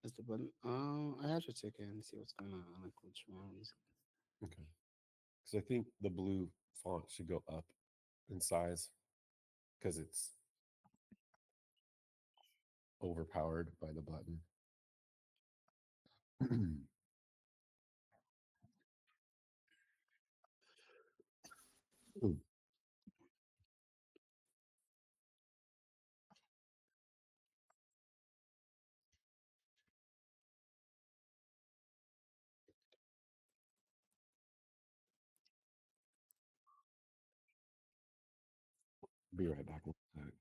As the button. I have to check it and see what's going on. Like which one is Okay. Because I think the blue font should go up in size because it's overpowered by the button. Ooh, be right back. One sec.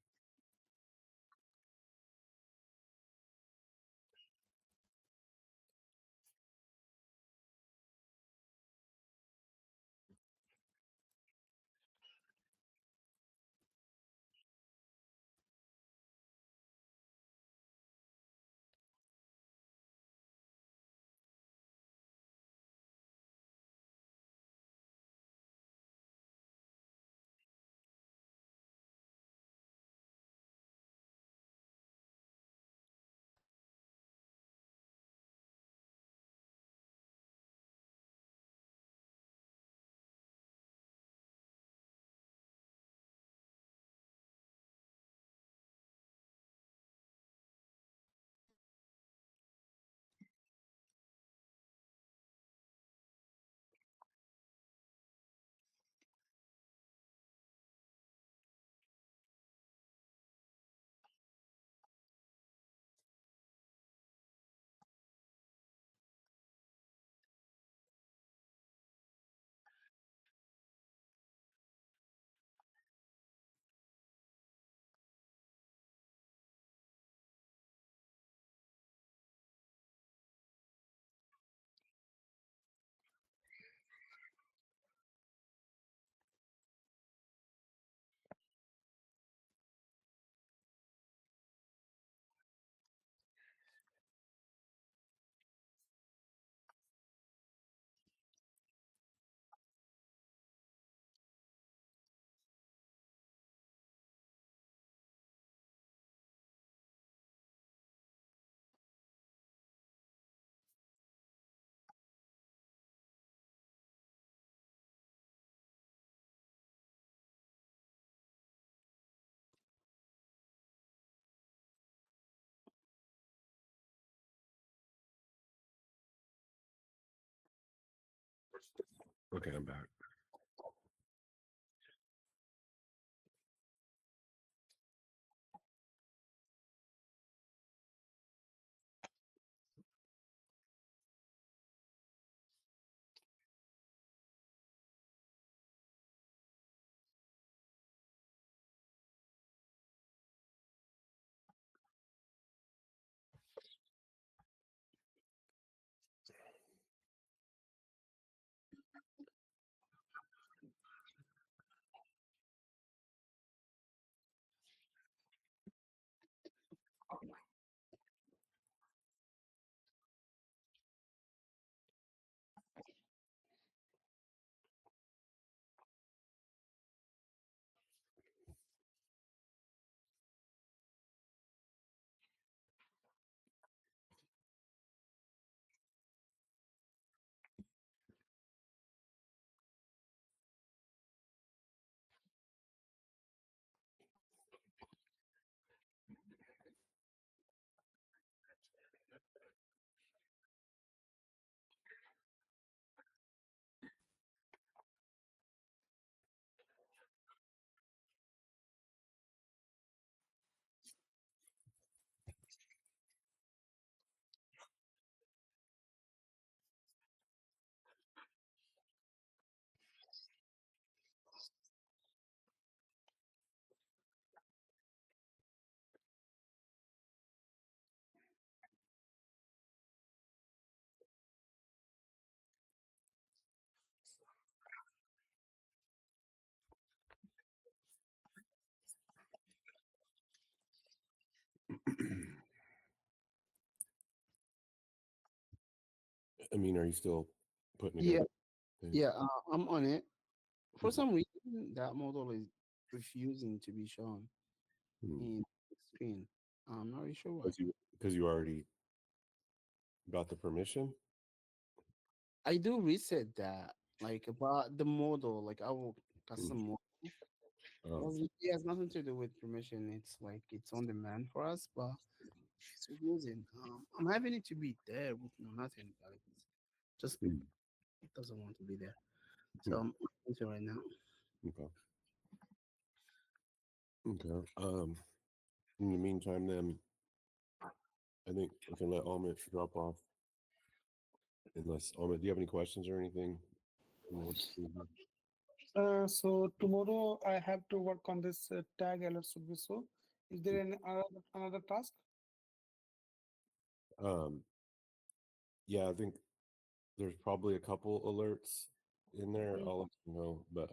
Okay, I'm back. I mean, are you still putting Yeah, together things? yeah. I'm on it. For Okay. some reason, that model is refusing to be shown. in the screen. I'm not really sure why. Because you already got the permission. I do reset that, like about the model, like I will custom model. Well, it has nothing to do with permission. It's like it's on demand for us, but it's using. I'm having it to be there with no nothing, but it's just Mm, it doesn't want to be there. mm, So I'm into it right now. Okay. Okay. In the meantime, then I think we can let Amit drop off. Unless Amit, do you have any questions or anything? You want to do? So tomorrow I have to work on this tag alert should be so. Is there any another task? Um, yeah, I think there's probably a couple alerts in there. Mm. I'll let you know, but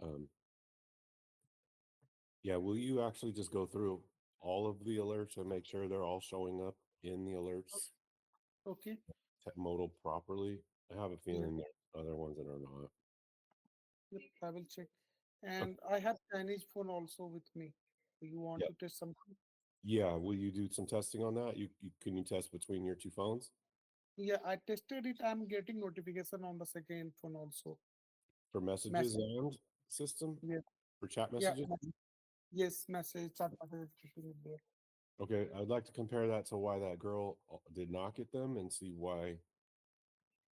yeah, will you actually just go through all of the alerts and make sure they're all showing up in the alerts Okay. modal properly? I have a Yeah. feeling there's other ones that are not. Yep, I will check. And I have Chinese phone also with me. Do you want Yeah, to test something? yeah. Will you do some testing on that? You can you test between your two phones Yeah, I tested it. I'm getting notification on the second phone also. for messages Message. and system Yeah. for chat Yeah. messages? Yes, message, chat message is there. Okay, I'd like to compare that to why that girl did not get them and see why.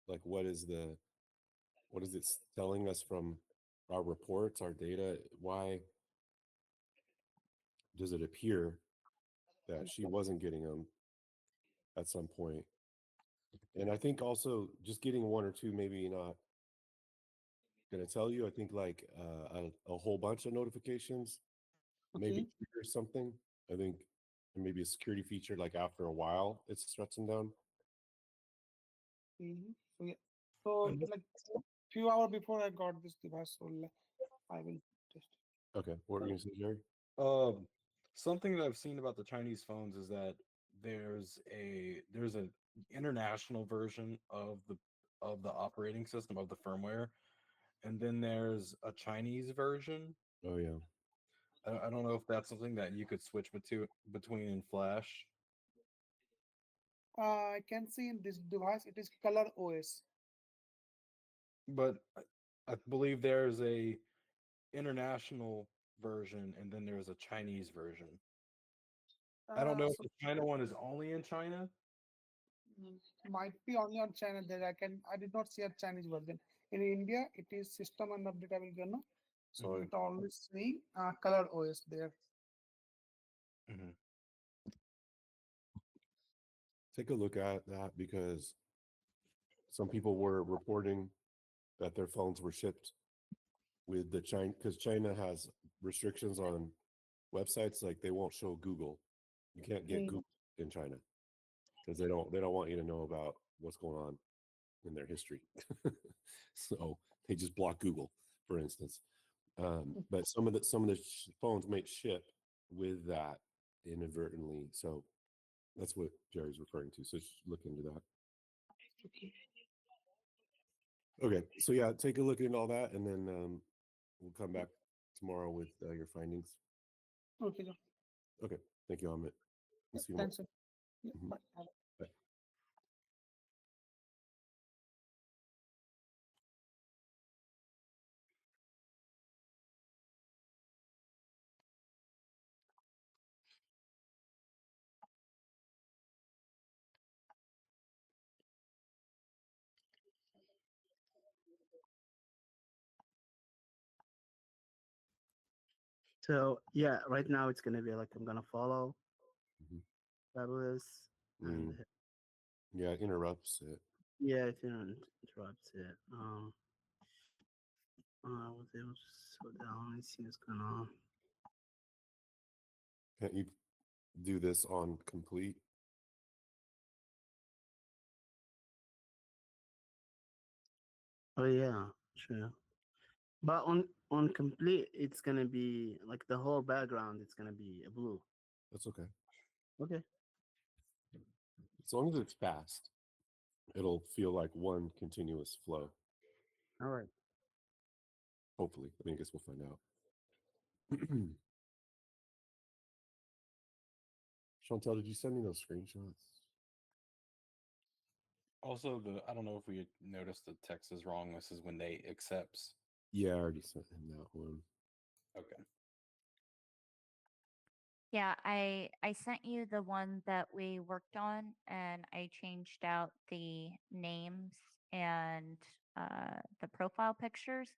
Like, what is it telling us from our reports, our data? Why does it appear that she wasn't getting them at some point? And I think also just getting one or two, maybe not going to tell you. I think like a whole bunch of notifications maybe Okay. triggers something. I think maybe a security feature, like after a while, it shuts them down. So yeah. So And like few hours before I got this device, so I will test. Okay, what were you going to say, Jerry? Um, Something that I've seen about the Chinese phones is that there's an international version of the operating system of the firmware, and then there's a Chinese version. Oh yeah. I don't know if that's something that you could switch between in Flash, I can see in this device it is color OS. but I believe there's a international version and then there's a Chinese version. I don't know if So the China one is only in China. might be only on China that I did not see a Chinese version. In India, it is system and updatable journal. So Hmm. it always saying color OS there. Hmm. Take a look at that because some people were reporting that their phones were shipped with the China because China has restrictions on websites, like they won't show Google. You can't get Mm. Google in China because they don't want you to know about what's going on in their history. So they just block Google, for instance. But some of the phones might ship with that inadvertently. So that's what Jerry's referring to. So look into that. Okay, so yeah, take a look into all that, and then we'll come back tomorrow with your findings. Okay, Okay, thank you, Amit. We'll see you tomorrow. thanks. Sir. Yeah, Mhm. bye. Bye. So yeah, right now it's gonna be like I'm gonna follow Mhm. Fabulous and Mm, yeah, it interrupts it. yeah, it interrupts it. I was able to slow down and see what's going on. Can't you do this on complete? Oh yeah, sure. But on complete, it's gonna be like the whole background. It's gonna be a blue. That's okay. Okay. As long as it's fast, it'll feel like one continuous flow. All right. Hopefully, I guess we'll find out. Chantel, did you send me those screenshots? Also, I don't know if we had noticed the text is wrong. This is when they accepts. Yeah, I already sent him that one. Okay. Yeah, I sent you the one that we worked on, and I changed out the names and the profile pictures,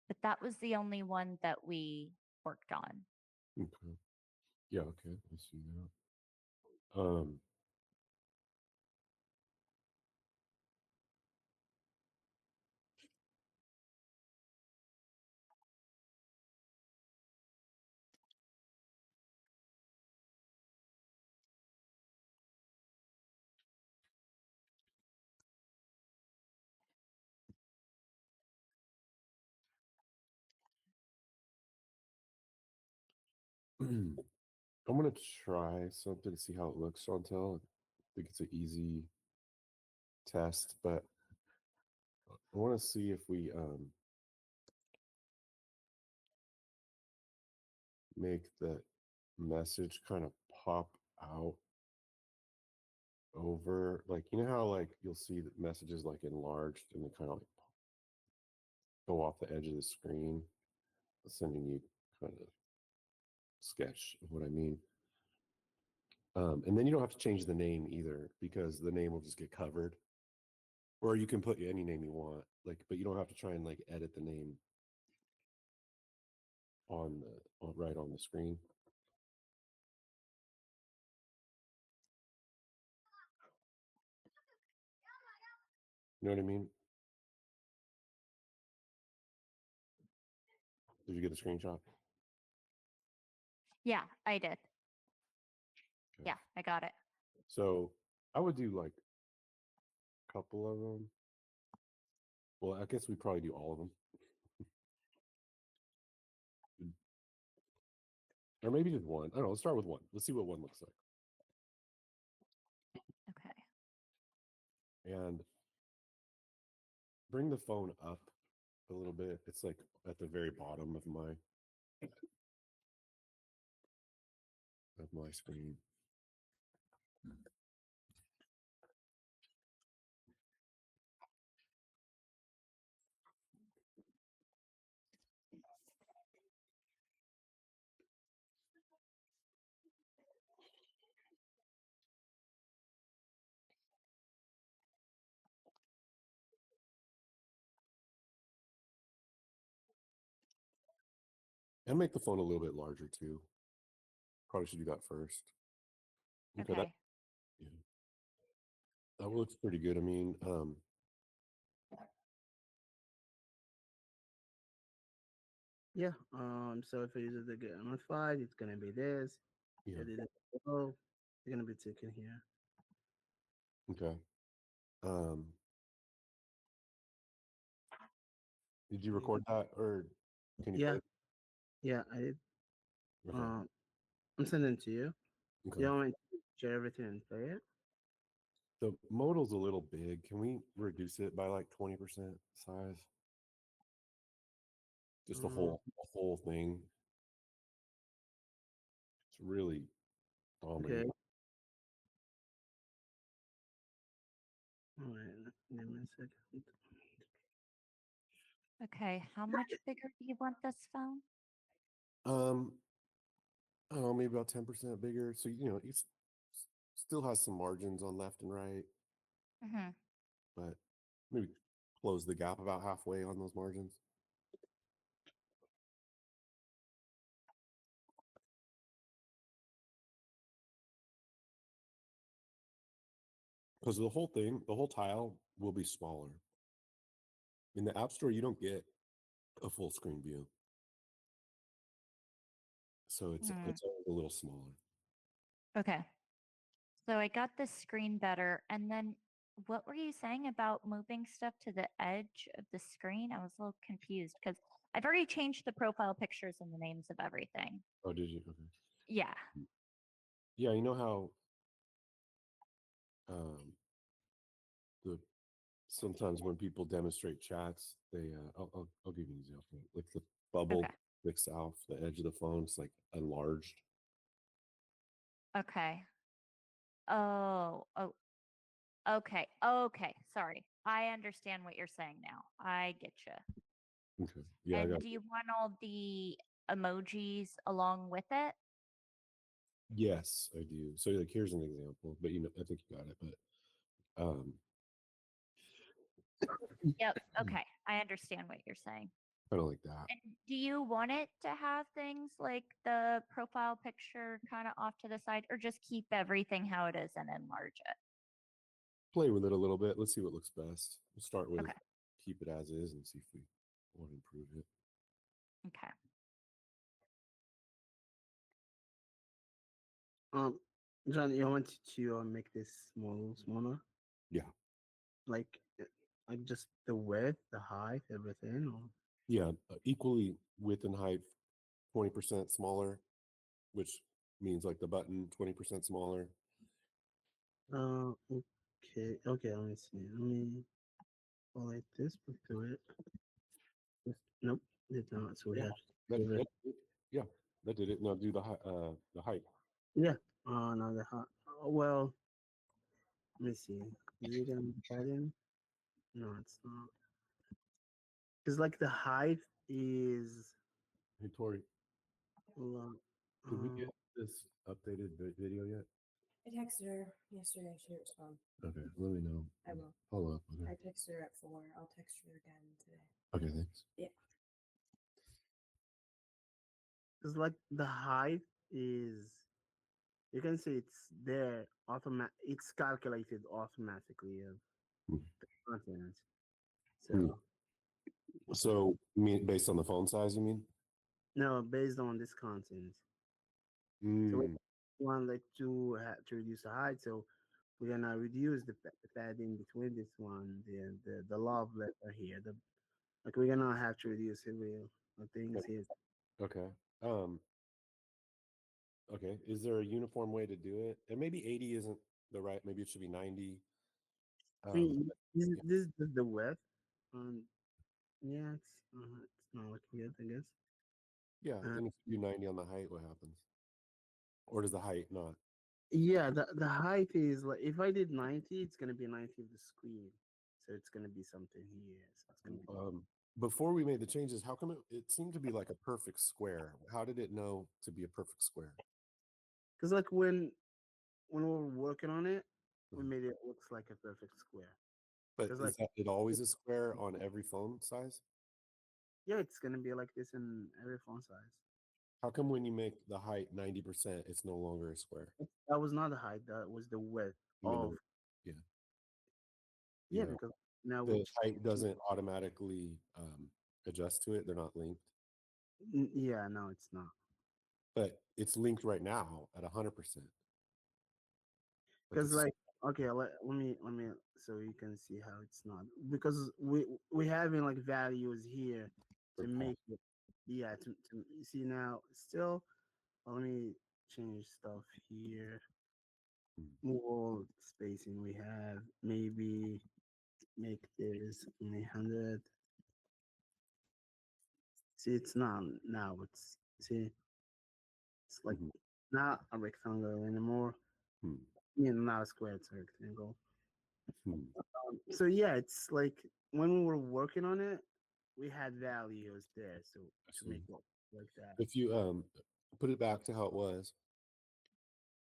but that was the only one that we worked on. Okay. Yeah, okay. I see that. I'm gonna try something to see how it looks, Chantel. I think it's an easy test, but I want to see if we make the message kind of pop out over, like, you know how like you'll see the messages like enlarged and they kind of like go off the edge of the screen. Sending you kind of sketch of what I mean. And then you don't have to change the name either, because the name will just get covered. Or you can put any name you want, like, but you don't have to try and like edit the name on right on the screen. You know what I mean? Did you get the screenshot? Yeah, I did. Okay. Yeah, I got it. So I would do like a couple of them. Well, I guess we probably do all of them. Or maybe just one. I don't know. Let's start with one. Let's see what one looks like. Okay. And bring the phone up a little bit. It's like at the very bottom of my screen. And make the phone a little bit larger too. Probably should do that first. Okay. Yeah. That looks pretty good. I mean, Yeah. So if it uses the get notified, it's gonna be this. yeah. Edit it below. It's gonna be taken here. Okay. Did you record that, or can you Yeah. play it? Yeah, I did. Okay. I'm sending it to you. Okay. You want me to share everything and play it? The modal's a little big. Can we reduce it by like 20% size? Just the whole thing. It's really dominant. Okay. All right. Give me a second. Okay. How much bigger do you want this phone? I don't know, maybe about 10% bigger. So still has some margins on left and right, Mm-hmm. but maybe close the gap about halfway on those margins. Because the whole thing, the whole tile will be smaller. In the App Store, you don't get a full screen view. So it's always a little smaller. Okay. So I got the screen better. And then what were you saying about moving stuff to the edge of the screen? I was a little confused because I've already changed the profile pictures and the names of everything. Oh, did you? Okay. Yeah. Yeah, you know how the sometimes when people demonstrate chats, they I'll give you an example. Like the bubble Okay. sticks out the edge of the phone, it's like enlarged. Okay. Oh, oh, okay, okay. Sorry, I understand what you're saying now. I get you. Okay. Yeah, I And got. do you want all the emojis along with it? Yes, I do. So like, here's an example, but I think you got it. But Yep. Okay, I understand what you're saying. kind of like that. And do you want it to have things like the profile picture kind of off to the side, or just keep everything how it is and enlarge it? Play with it a little bit. Let's see what looks best. We'll start with Okay. keep it as is and see if we want to improve it. Okay. Um, John, you want to make this smaller, Yeah. like uh, like just the width, the height, everything. Or... Yeah. Equally width and height, 20% smaller, which means like the button 20% smaller. Okay, okay. Let me see. Let me go like this. Put through it. Nope, did not. So we Yeah. have That, to do it. yeah, that did it. Now do the height. Yeah. No, the height. Well, let me see. Is it gonna be padding? No, it's not. Because like the height is. Hey Tori, Hold on. did we get this updated video yet? I texted her yesterday. She didn't respond. Okay, let me know. I will. Follow up with I her. texted her at 4. I'll text her again today. Okay, thanks. Because like the height is. You can see it's there it's calculated automatically of Hmm. the content. So Hmm. So, you mean based on the phone size, you mean? no, based on this content. So Mm, we want like to reduce the height. So we're gonna reduce the padding between this one, the love letter here. The like we're gonna have to reduce it with the things here. okay. Um, okay. Is there a uniform way to do it? And maybe 80 isn't the right, maybe it should be 90. I mean, this Yeah. this is the width. Yeah, it's not looking good, I guess. Yeah. Uh, And if you do 90 on the height, what happens? Or does the height not? Yeah, the height is like if I did 90, it's gonna be 90 of the screen. So it's gonna be something here. So it's gonna be Before we made the changes, how come it seemed to be like a perfect square? How did it know to be a perfect square? because like when we were working on it, we Mhm. made it looks like a perfect square. But Because is like that it always a square on every phone size? yeah, it's gonna be like this in every phone size. How come when you make the height 90%, it's no longer a square? That was not the height, that was the width I mean, of yeah, yeah, yeah. because now The we height doesn't automatically adjust to it. They're not linked, yeah, no, it's not. but it's linked right now at 100%. Like Because it's like okay, let me so you can see how it's not because we having like values here for to path. make it yeah to you see now still let me change stuff here. Move all spacing we have maybe make this only 100. See it's not now it's see it's like Mhm. not a rectangle anymore. Hmm. Not a square, it's a rectangle. Hmm. So yeah, it's like when we were working on it, we had values there, so I to see. make it like that. If you put it back to how it was,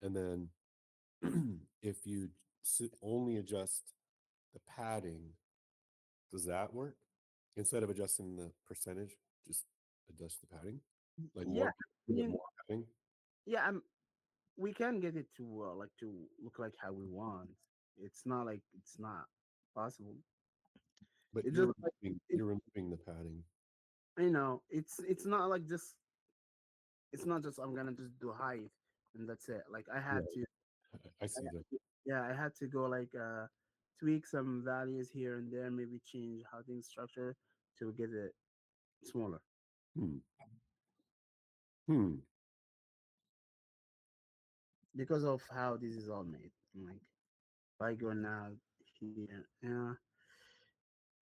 and then if you only adjust the padding, does that work? Instead of adjusting the percentage, just adjust the padding, like Yeah, more, I a bit mean, more padding. yeah, we can get it to like to look like how we want. It's not like it's not possible. But It just like it, you're removing the padding. it's not like just it's not just I'm gonna just do height and that's it. Like I Yeah, had to I see that. yeah, I had to go like tweak some values here and there, maybe change how things structure to get it smaller. Hmm. Hmm. Because of how this is all made. Like if I go now here, yeah,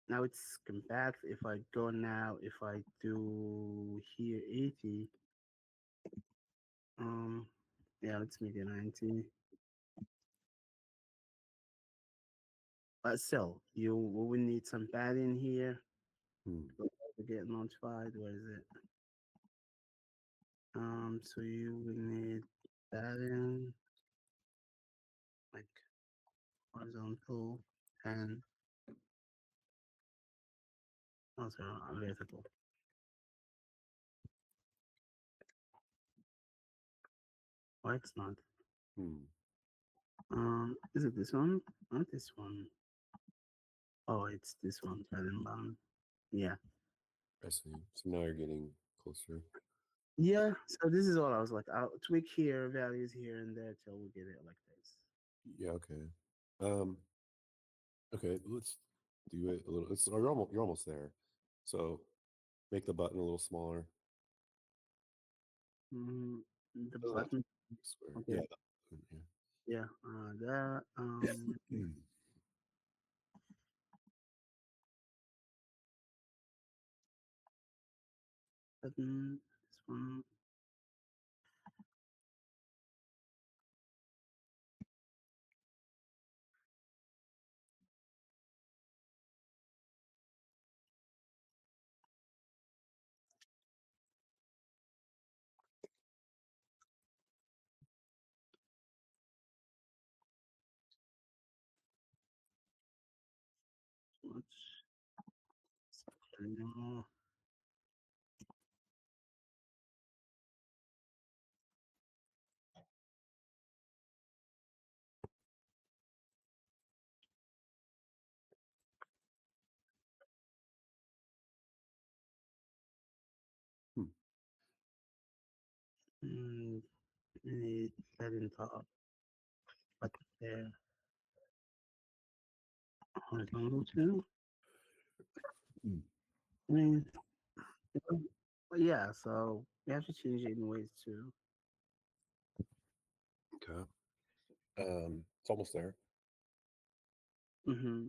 now it's compact. If I go now, if I do here 80, um, yeah, let's make it 90. But still, you will need some padding here Hmm. to get notified. Where is it? So you will need padding, like horizontal and also vertical. Why it's not? Hmm. Is it this one? Not this one. Oh, it's this one, padding bound. Yeah. I see. So now you're getting closer. Yeah. So this is all I was like, I'll tweak here, values here and there till we get it like this. Yeah. Okay. Um. Okay. Let's do it a little. It's you're almost there. So make the button a little smaller. Mm, the Doesn't have to button. be square. Okay. Yeah. That button, Yeah. That. yeah. Button. This one. Much. No. Hmm. Mm, need padding top. But there. Horizontal too. Hmm. I mean, but yeah. So we have to change it in ways too. Okay. It's almost there. Mm-hmm.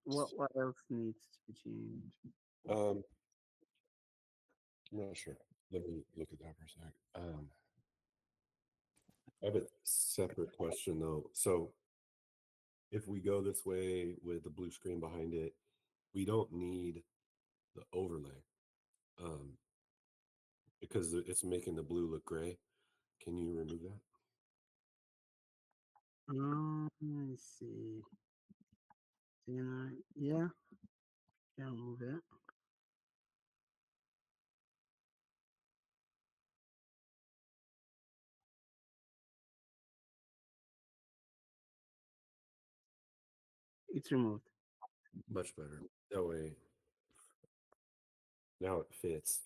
What else needs to be changed? Um. I'm not sure. Let me look at that for a sec. I have a separate question though. So if we go this way with the blue screen behind it, we don't need the overlay because it's making the blue look gray. Can you remove that? Let me see. Yeah, yeah, move it. It's removed. Much better. That way, now it fits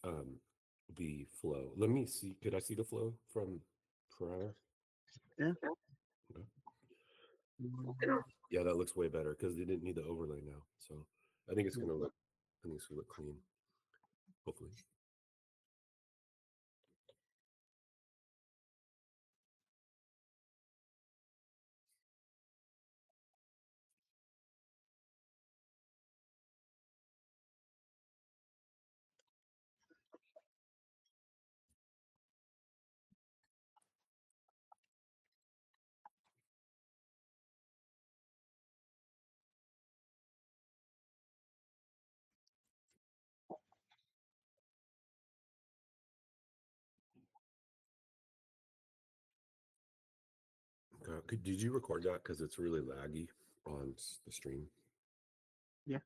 the flow. Let me see. Could I see the flow from prior? Yeah. Okay. Mm, Yeah, that looks way better because they didn't need the overlay now. So I think it's yeah. gonna look. I think it's gonna look clean. Hopefully. Did you record that? Because it's really laggy on the stream. Yeah.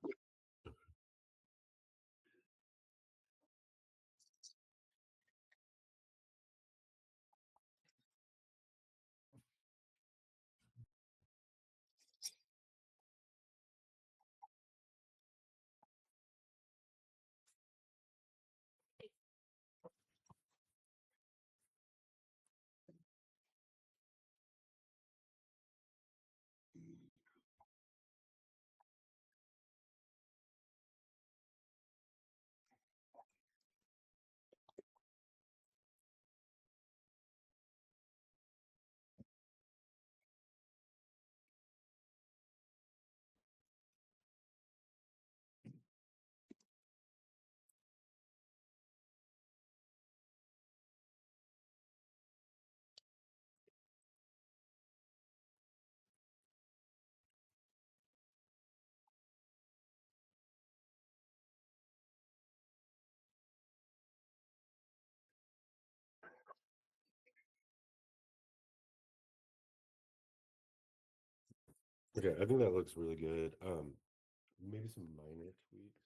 Okay, I think that looks really good. Maybe some minor tweaks.